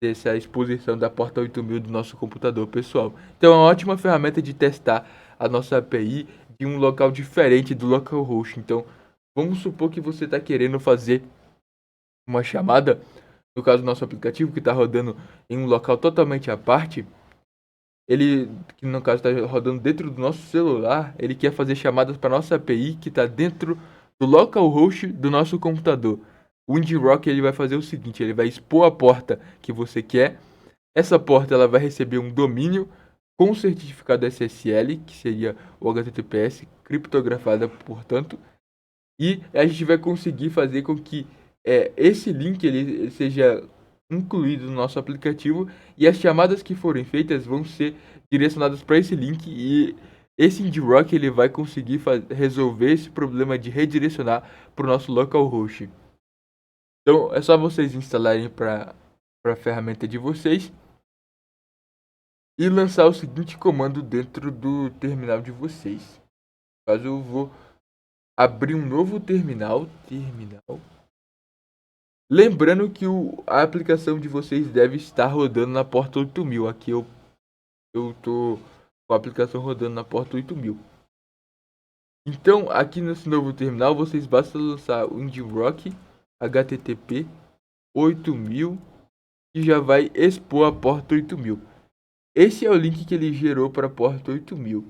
dessa exposição da porta 8000 do nosso computador pessoal. Então é uma ótima ferramenta de testar a nossa API de um local diferente do localhost. Então vamos supor que você está querendo fazer uma chamada, no caso do nosso aplicativo que está rodando em um local totalmente à parte. Ele, que no caso está rodando dentro do nosso celular, ele quer fazer chamadas para nossa API que está dentro do localhost do nosso computador. O Windrock ele vai fazer o seguinte, ele vai expor a porta que você quer. Essa porta ela vai receber um domínio com certificado SSL, que seria o HTTPS, criptografada, portanto. E a gente vai conseguir fazer com que esse link ele seja incluído no nosso aplicativo e as chamadas que forem feitas vão ser direcionadas para esse link e esse IndieRock ele vai conseguir resolver esse problema de redirecionar para o nosso localhost. Então é só vocês instalarem para a ferramenta de vocês e lançar o seguinte comando dentro do terminal de vocês. No caso eu vou abrir um novo terminal. Lembrando que a aplicação de vocês deve estar rodando na porta 8000. Aqui eu tô com a aplicação rodando na porta 8000. Então, aqui nesse novo terminal, vocês basta lançar o Windrock HTTP 8000 e já vai expor a porta 8000. Esse é o link que ele gerou para a porta 8000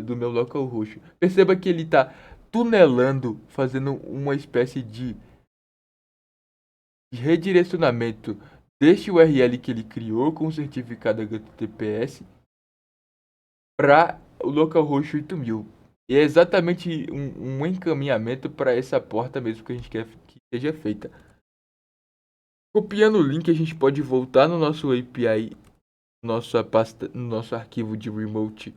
do meu localhost. Perceba que ele está tunelando, fazendo uma espécie de redirecionamento deste URL que ele criou com o certificado HTTPS para o localhost 8000. E é exatamente um encaminhamento para essa porta mesmo que a gente quer que seja feita. Copiando o link, a gente pode voltar no nosso API, nossa pasta, no nosso arquivo de remote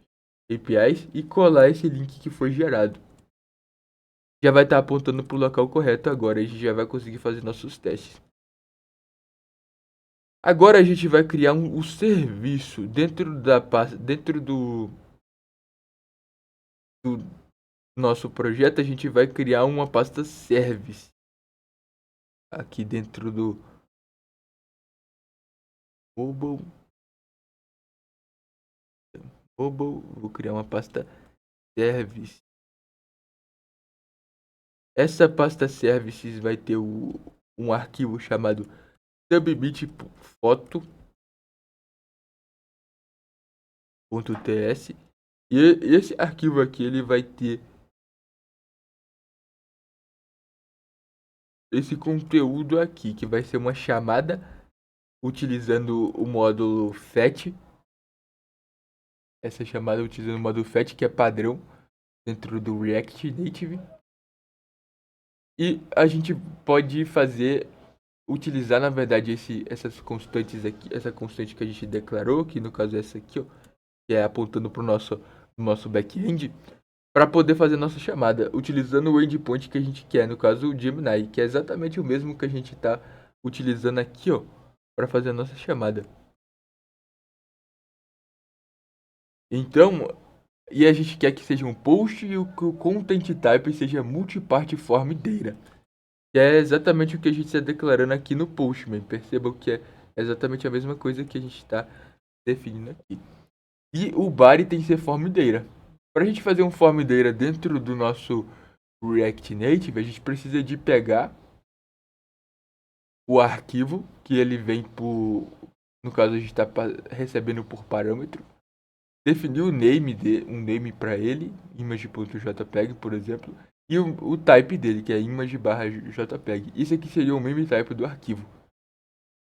APIs e colar esse link que foi gerado. Já vai estar apontando para o local correto agora, a gente já vai conseguir fazer nossos testes. Agora a gente vai criar um serviço dentro da pasta, dentro do nosso projeto, a gente vai criar uma pasta service aqui dentro do mobile. Vou criar uma pasta service. Essa pasta services vai ter um arquivo chamado submitphoto.ts e esse arquivo aqui ele vai ter esse conteúdo aqui que vai ser uma chamada utilizando o módulo fetch. Essa chamada utilizando o módulo fetch que é padrão dentro do React Native. E a gente pode utilizar na verdade essas constantes aqui, essa constante que a gente declarou, que no caso é essa aqui, ó, que é apontando para o nosso back-end, para poder fazer nossa chamada, utilizando o endpoint que a gente quer, no caso o Gemini, que é exatamente o mesmo que a gente está utilizando aqui, ó, para fazer a nossa chamada. Então, e a gente quer que seja um post e que o content type seja multipart form data. Que é exatamente o que a gente está declarando aqui no Postman. Percebam que é exatamente a mesma coisa que a gente está definindo aqui. E o body tem que ser form data. Para a gente fazer um form data dentro do nosso React Native, a gente precisa de pegar o arquivo que ele vem por... No caso, a gente está recebendo por parâmetro. Definir o name um name para ele, image.jpg, por exemplo. E o type dele, que é image/jpg. Isso aqui seria o meme type do arquivo.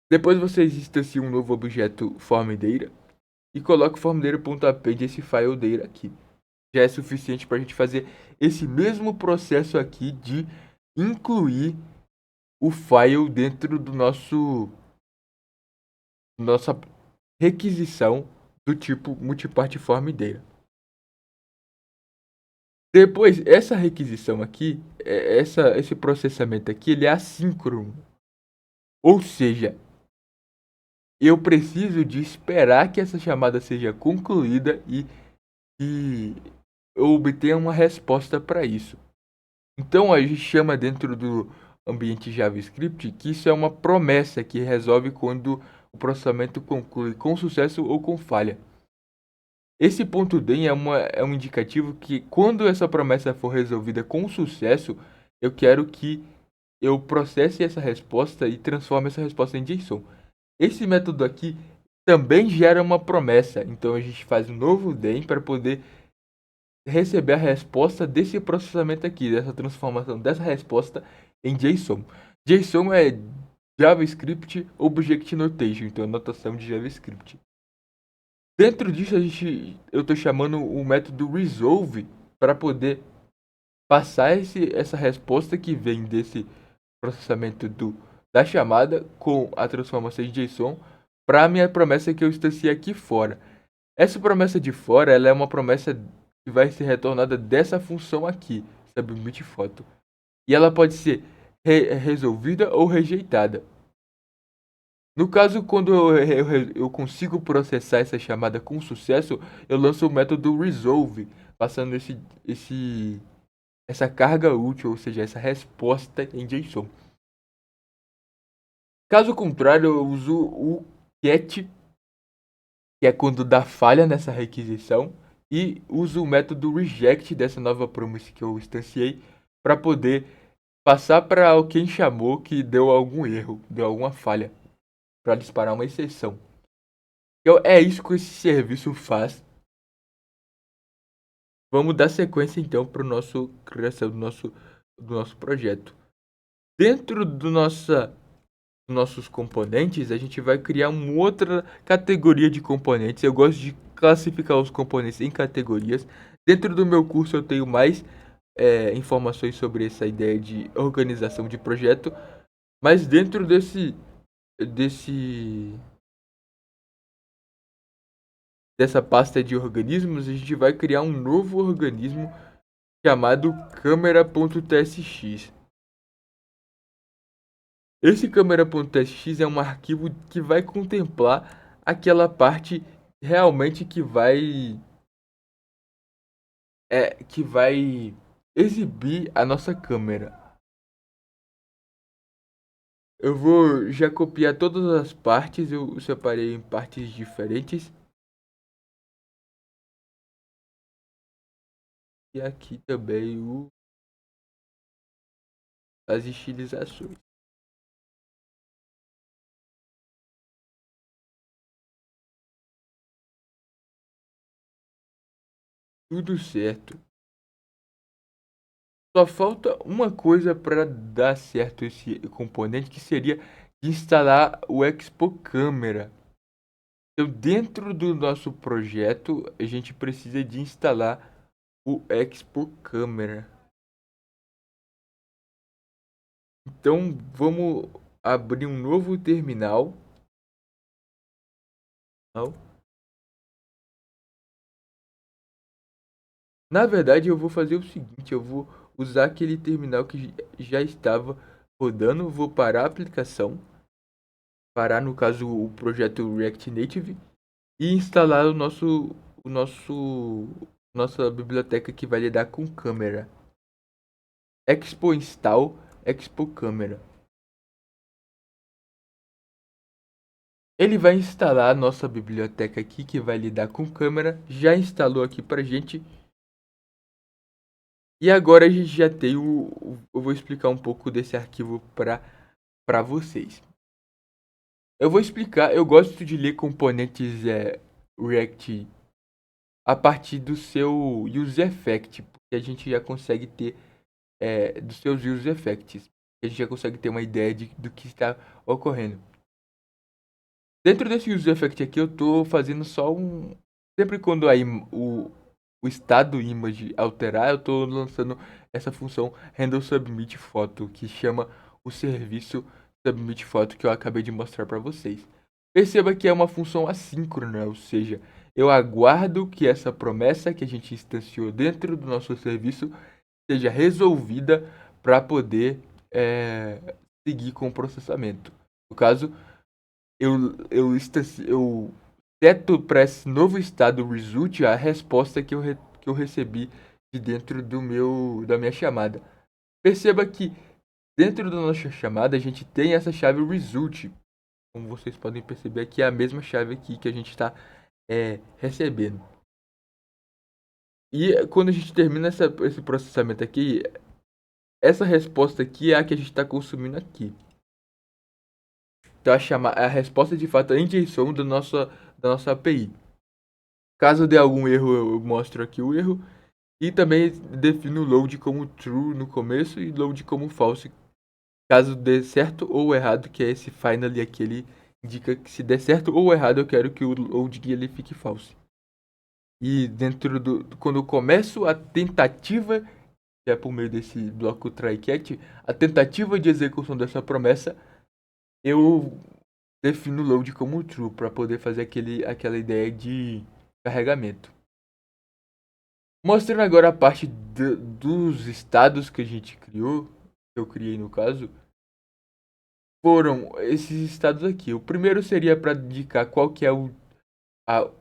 Depois vocês instanciam um novo objeto formData e coloca o formData.append esse file data aqui. Já é suficiente para a gente fazer esse mesmo processo aqui de incluir o file dentro do nossa requisição do tipo multipart form data. Depois, essa requisição aqui, esse processamento aqui, ele é assíncrono. Ou seja, eu preciso de esperar que essa chamada seja concluída e eu obtenha uma resposta para isso. Então, a gente chama dentro do ambiente JavaScript que isso é uma promessa que resolve quando o processamento conclui com sucesso ou com falha. Esse ponto DEM é um indicativo que, quando essa promessa for resolvida com sucesso, eu quero que eu processe essa resposta e transforme essa resposta em JSON. Esse método aqui também gera uma promessa, então a gente faz um novo DEM para poder receber a resposta desse processamento aqui, dessa transformação dessa resposta em JSON. JSON é JavaScript Object Notation, então notação de JavaScript. Dentro disso, eu estou chamando o método resolve para poder passar essa resposta que vem desse processamento da chamada com a transformação de JSON para a minha promessa que eu instanciei aqui fora. Essa promessa de fora, ela é uma promessa que vai ser retornada dessa função aqui, submit foto. E ela pode ser resolvida ou rejeitada. No caso, quando eu consigo processar essa chamada com sucesso, eu lanço o método resolve, passando essa carga útil, ou seja, essa resposta em JSON. Caso contrário, eu uso o get, que é quando dá falha nessa requisição, e uso o método reject dessa nova promise que eu instanciei para poder passar para quem chamou que deu algum erro, deu alguma falha, para disparar uma exceção. Então é isso que esse serviço faz. Vamos dar sequência então para o nosso criação do nosso projeto. Dentro dos nossos componentes, a gente vai criar uma outra categoria de componentes. Eu gosto de classificar os componentes em categorias. Dentro do meu curso eu tenho mais informações sobre essa ideia de organização de projeto, mas dentro dessa pasta de organismos, a gente vai criar um novo organismo chamado câmera.tsx. Esse câmera.tsx é um arquivo que vai contemplar aquela parte realmente que vai exibir a nossa câmera. Eu vou já copiar todas as partes, eu separei em partes diferentes. E aqui também as estilizações. Tudo certo. Só falta uma coisa para dar certo esse componente, que seria de instalar o Expo Câmera. Então, dentro do nosso projeto, a gente precisa de instalar o Expo Câmera. Então, vamos abrir um novo terminal. Na verdade, eu vou fazer o seguinte, eu vou usar aquele terminal que já estava rodando, vou parar a aplicação, parar no caso o projeto React Native e instalar nossa biblioteca que vai lidar com câmera. Expo install Expo Câmera. Ele vai instalar a nossa biblioteca aqui que vai lidar com câmera. Já instalou aqui pra gente. E agora a gente já tem eu vou explicar um pouco desse arquivo para vocês. Eu vou explicar, eu gosto de ler componentes React a partir do seu use effect, porque a gente já consegue ter dos seus use effects. A gente já consegue ter uma ideia do que está ocorrendo. Dentro desse use effect aqui, eu estou fazendo só sempre quando o estado image alterar, eu estou lançando essa função handle submit photo, que chama o serviço submit photo que eu acabei de mostrar para vocês. Perceba que é uma função assíncrona, ou seja, eu aguardo que essa promessa que a gente instanciou dentro do nosso serviço seja resolvida para poder seguir com o processamento. No caso, eu seto para esse novo estado result a resposta que eu recebi de dentro da minha chamada. Perceba que dentro da nossa chamada a gente tem essa chave result. Como vocês podem perceber aqui, é a mesma chave aqui que a gente está recebendo. E quando a gente termina esse processamento aqui, essa resposta aqui é a que a gente está consumindo aqui. Então a resposta de fato é a injeção da nossa API. Caso dê algum erro, eu mostro aqui o erro. E também defino o load como true no começo e load como false. Caso dê certo ou errado, que é esse finally aqui, ele indica que se der certo ou errado, eu quero que o load ele fique false. E dentro quando eu começo a tentativa, que é por meio desse bloco try-catch, a tentativa de execução dessa promessa, eu defino o load como true para poder fazer aquela ideia de carregamento. Mostrando agora a parte dos estados que a gente criou, que eu criei no caso, foram esses estados aqui. O primeiro seria para indicar qual que é a-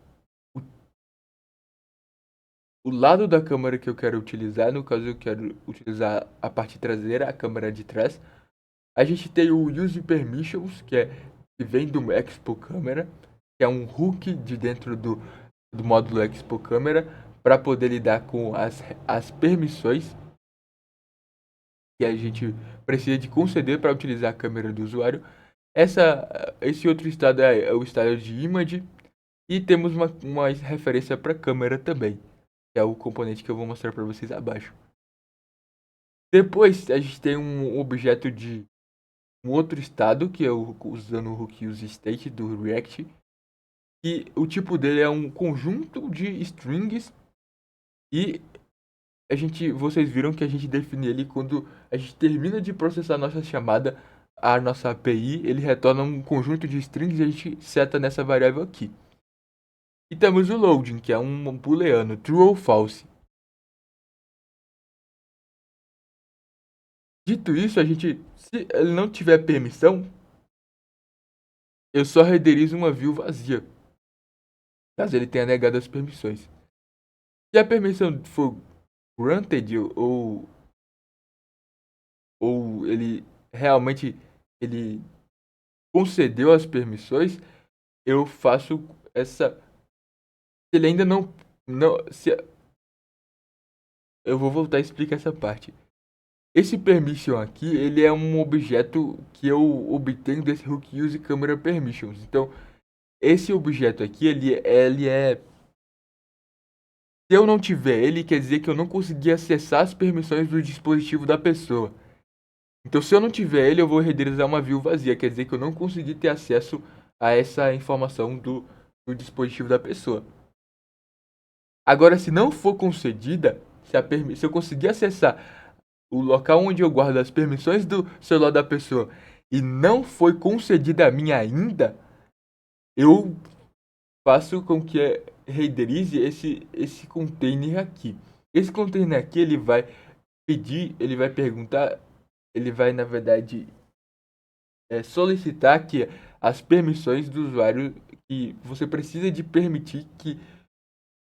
o lado da câmera que eu quero utilizar. No caso, eu quero utilizar a parte traseira, a câmera de trás. A gente tem o Use Permissions, que vem do Expo Camera, que é um hook de dentro do módulo Expo Camera para poder lidar com as permissões que a gente precisa de conceder para utilizar a câmera do usuário. Esse outro estado é o estado de image e temos uma referência para câmera também, que é o componente que eu vou mostrar para vocês abaixo. Depois a gente tem um objeto de um outro estado, que é usando o hook useState do React, e o tipo dele é um conjunto de strings e vocês viram que a gente define ele quando a gente termina de processar a nossa chamada, a nossa API, ele retorna um conjunto de strings e a gente seta nessa variável aqui. E temos o loading, que é um booleano, true ou false. Dito isso, se ele não tiver permissão, eu só renderizo uma view vazia, caso ele tenha negado as permissões. Se a permissão for granted ou ele realmente ele concedeu as permissões, eu faço essa. Se ele ainda não se, eu vou voltar a explicar essa parte. Esse permission aqui, ele é um objeto que eu obtenho desse hook use camera permissions. Então, esse objeto aqui, ele é. Se eu não tiver ele, quer dizer que eu não consegui acessar as permissões do dispositivo da pessoa. Então, se eu não tiver ele, eu vou renderizar uma view vazia, quer dizer que eu não consegui ter acesso a essa informação do dispositivo da pessoa. Agora, se não for concedida, se eu conseguir acessar o local onde eu guardo as permissões do celular da pessoa e não foi concedida a mim ainda, eu faço com que renderize esse container aqui. Esse container aqui, ele vai pedir, ele vai perguntar, ele vai, na verdade, solicitar que as permissões do usuário, que você precisa de permitir que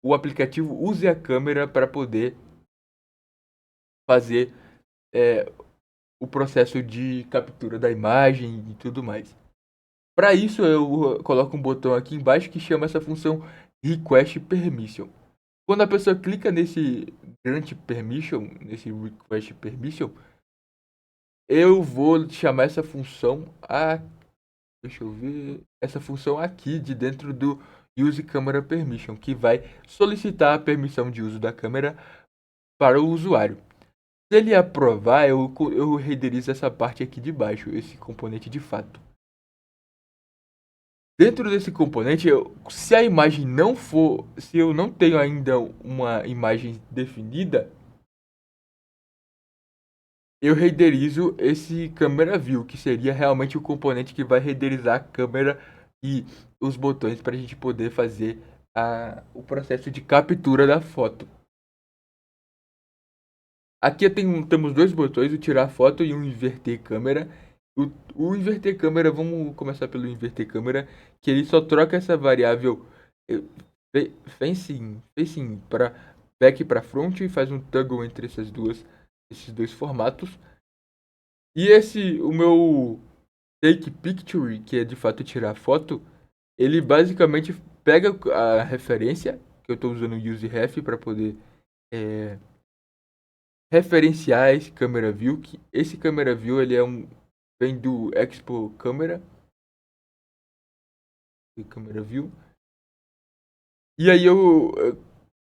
o aplicativo use a câmera para poder fazer o processo de captura da imagem e tudo mais. Para isso, eu coloco um botão aqui embaixo que chama essa função Request Permission. Quando a pessoa clica nesse Grant Permission, nesse Request Permission, eu vou chamar essa função deixa eu ver, essa função aqui de dentro do Use Camera Permission, que vai solicitar a permissão de uso da câmera para o usuário. Se ele aprovar, eu renderizo essa parte aqui de baixo, esse componente de fato. Dentro desse componente, se a imagem não for, se eu não tenho ainda uma imagem definida, eu renderizo esse camera view, que seria realmente o componente que vai renderizar a câmera e os botões para a gente poder fazer o processo de captura da foto. Aqui temos dois botões, o tirar foto e o inverter câmera. O inverter câmera, vamos começar pelo inverter câmera, que ele só troca essa variável facing para back para front e faz um toggle entre esses dois formatos. E Take Picture, que é de fato tirar foto, ele basicamente pega a referência, que eu estou usando o useRef para poder é, referenciar esse camera view, que esse camera view ele vem do Expo Camera, camera view. E aí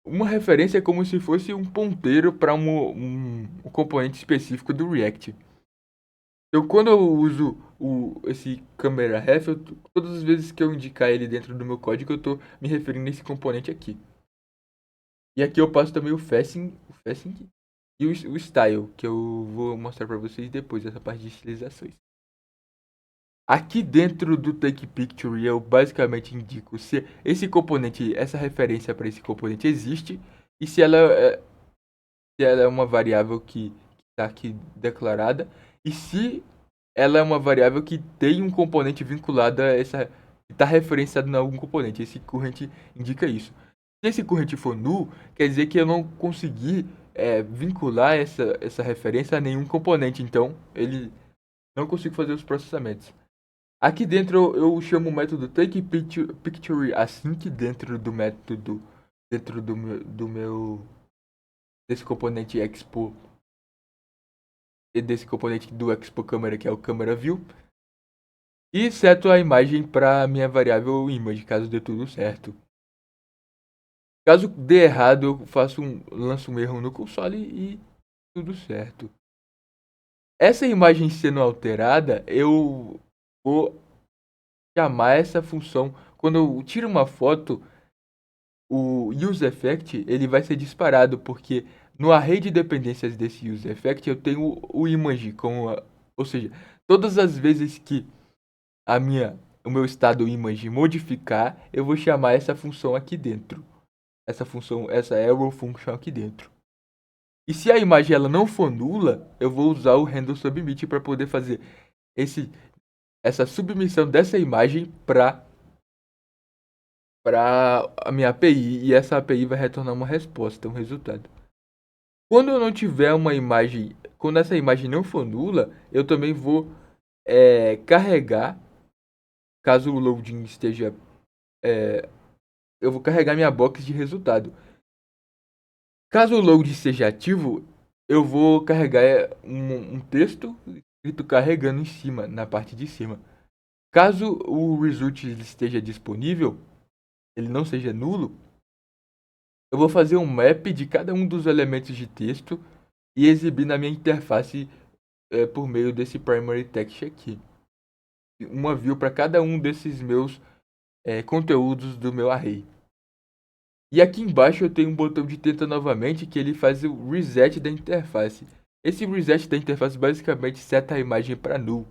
uma referência é como se fosse um ponteiro para um componente específico do React. Eu quando eu uso esse camera ref, todas as vezes que eu indicar ele dentro do meu código, eu estou me referindo a esse componente aqui. E aqui eu passo também o facing e o style, que eu vou mostrar para vocês depois, essa parte de estilizações. Aqui dentro do Take Picture eu basicamente indico se esse componente, essa referência para esse componente existe e se ela é uma variável que está aqui declarada e se ela é uma variável que tem um componente vinculado a essa, que está referenciado em algum componente. Esse current indica isso. Se esse current for null, quer dizer que eu não consegui vincular essa referência a nenhum componente, então ele não consigo fazer os processamentos. Aqui dentro eu chamo o método takePicture assim que dentro do método, dentro do meu desse componente expo e desse componente do expo camera que é o camera view e seto a imagem para minha variável image caso dê tudo certo. Caso dê errado eu lanço um erro no console e tudo certo. Essa imagem sendo alterada eu vou chamar essa função quando eu tiro uma foto. O useEffect ele vai ser disparado porque no array de dependências desse useEffect eu tenho o image ou seja, todas as vezes que o meu estado image modificar, eu vou chamar essa função aqui dentro. Essa arrow function aqui dentro. E se a imagem ela não for nula, eu vou usar o handle submit para poder fazer essa submissão dessa imagem para a minha API e essa API vai retornar uma resposta, um resultado. Quando eu não tiver uma imagem, quando essa imagem não for nula, eu também vou carregar, caso o loading esteja, eu vou carregar minha box de resultado. Caso o load esteja ativo, eu vou carregar um texto escrito carregando em cima, na parte de cima. Caso o result esteja disponível, ele não seja nulo, eu vou fazer um map de cada um dos elementos de texto e exibir na minha interface por meio desse primary text aqui. Uma view para cada um desses meus conteúdos do meu array. E aqui embaixo eu tenho um botão de tenta novamente que ele faz o reset da interface. Esse reset da interface basicamente seta a imagem para null.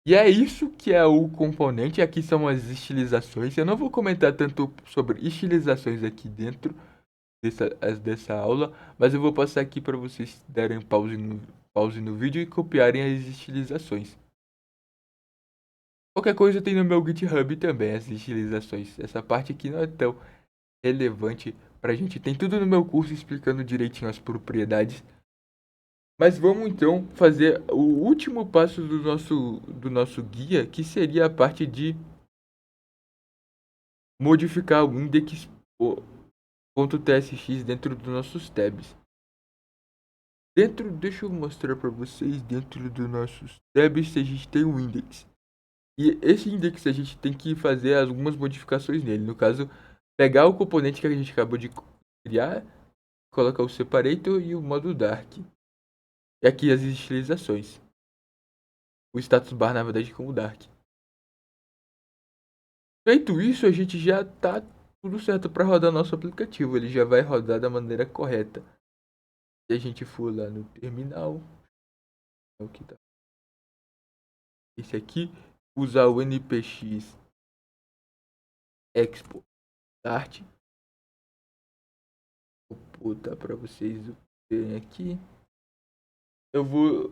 E é isso que é o componente. Aqui são as estilizações. Eu não vou comentar tanto sobre estilizações aqui dentro dessa aula, mas eu vou passar aqui para vocês darem pause no vídeo e copiarem as estilizações. Qualquer coisa tem no meu GitHub também, as estilizações. Essa parte aqui não é tão relevante pra gente. Tem tudo no meu curso explicando direitinho as propriedades. Mas vamos então fazer o último passo do nosso guia, que seria a parte de modificar o index.tsx dentro dos nossos tabs. Deixa eu mostrar para vocês, dentro dos nossos tabs a gente tem um index. E esse index a gente tem que fazer algumas modificações nele. No caso, pegar o componente que a gente acabou de criar, colocar o separator e o modo dark. E aqui as estilizações. O status bar, na verdade, como dark. Feito isso, a gente já tá tudo certo para rodar nosso aplicativo. Ele já vai rodar da maneira correta. Se a gente for lá no terminal, é o que tá. Esse aqui, usar o npx expo start. Vou botar para vocês verem aqui. Eu vou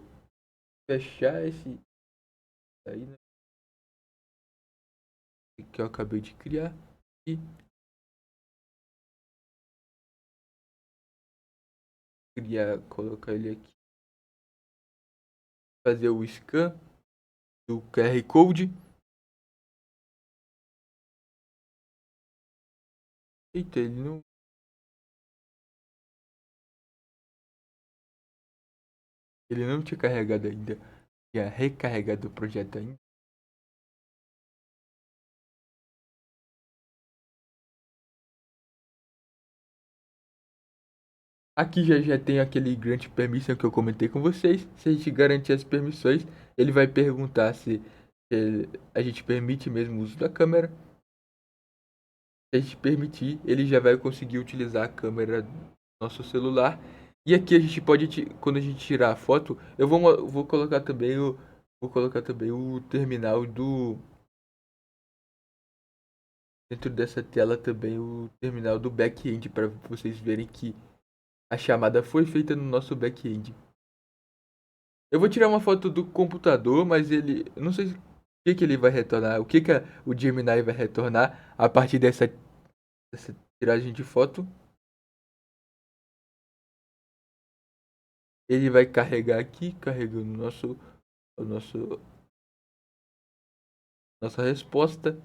fechar esse aí, né, que eu acabei de criar e colocar ele aqui, fazer o scan do QR Code. Eita, ele não tinha carregado ainda. Tinha recarregado o projeto ainda. Aqui já tem aquele grant permission que eu comentei com vocês. Se a gente garantir as permissões, ele vai perguntar se a gente permite mesmo o uso da câmera. Se a gente permitir, ele já vai conseguir utilizar a câmera do nosso celular. E aqui a gente pode, quando a gente tirar a foto, vou colocar também o terminal do dentro dessa tela também o terminal do back-end para vocês verem que a chamada foi feita no nosso back-end. Eu vou tirar uma foto do computador, mas ele, eu não sei o que ele vai retornar, o que o Gemini vai retornar a partir dessa tiragem de foto. Ele vai carregar aqui, carregando o nosso, nossa resposta.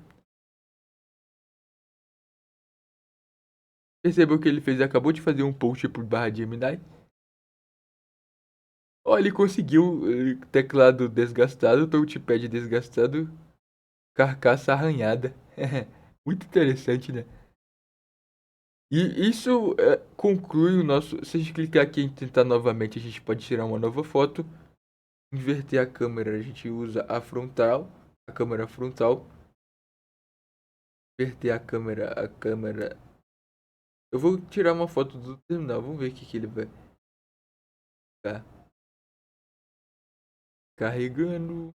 Percebeu que ele fez? Acabou de fazer um post por barra Gemini. Ó, ele conseguiu teclado desgastado, touchpad desgastado, carcaça arranhada. Muito interessante, né? E isso conclui o nosso. Se a gente clicar aqui em tentar novamente, a gente pode tirar uma nova foto. Inverter a câmera, a gente usa a câmera frontal. Inverter a câmera. Eu vou tirar uma foto do terminal, vamos ver o que ele vai ficar carregando.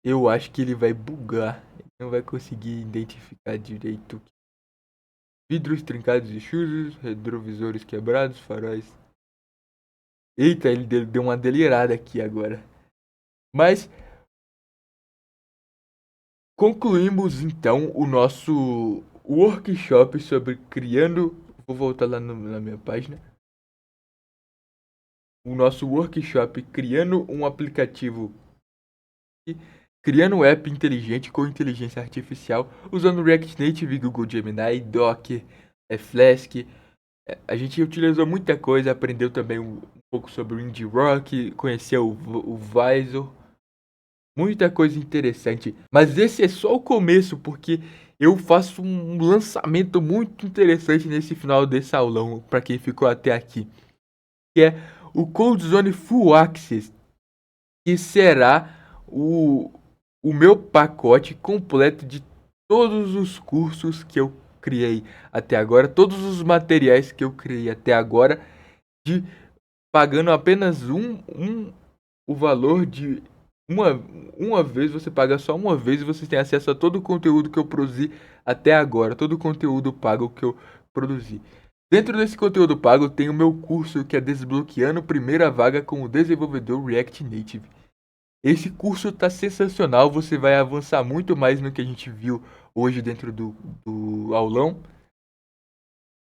Eu acho que ele vai bugar, ele não vai conseguir identificar direito. Vidros trincados e sujos, retrovisores quebrados, faróis. Eita, ele deu uma delirada aqui agora. Mas concluímos então o nosso workshop sobre criando. Vou voltar lá na minha página. O nosso workshop criando um aplicativo, criando um app inteligente com inteligência artificial, usando React Native, Google Gemini, Docker, Flask. A gente utilizou muita coisa, aprendeu também um pouco sobre o Indie Rock, conheceu o Visor. Muita coisa interessante. Mas esse é só o começo, porque eu faço um lançamento muito interessante nesse final desse aulão, para quem ficou até aqui. Que é o CodeZone Full Access, que será o meu pacote completo de todos os cursos que eu criei até agora, todos os materiais que eu criei até agora, de pagando apenas o valor de uma vez. Você paga só uma vez e você tem acesso a todo o conteúdo que eu produzi até agora, todo o conteúdo pago que eu produzi. Dentro desse conteúdo pago tem o meu curso que é Desbloqueando Primeira Vaga com o Desenvolvedor React Native. Esse curso tá sensacional, você vai avançar muito mais no que a gente viu hoje dentro do aulão.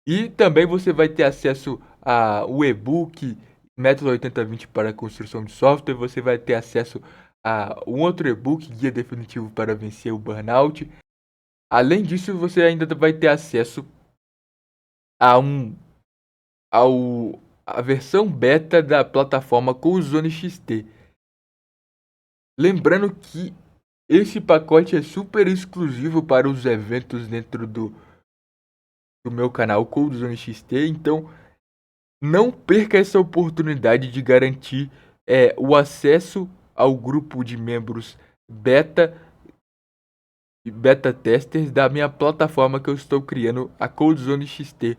E também você vai ter acesso ao e-book Método 8020 para a construção de software. Você vai ter acesso a um outro e-book, Guia Definitivo para Vencer o Burnout. Além disso, você ainda vai ter acesso a a versão beta da plataforma CodeZone XT. Lembrando que esse pacote é super exclusivo para os eventos dentro do meu canal CodeZone XT, então não perca essa oportunidade de garantir o acesso ao grupo de membros beta testers da minha plataforma que eu estou criando, a CodeZone XT.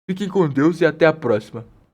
Fiquem com Deus e até a próxima.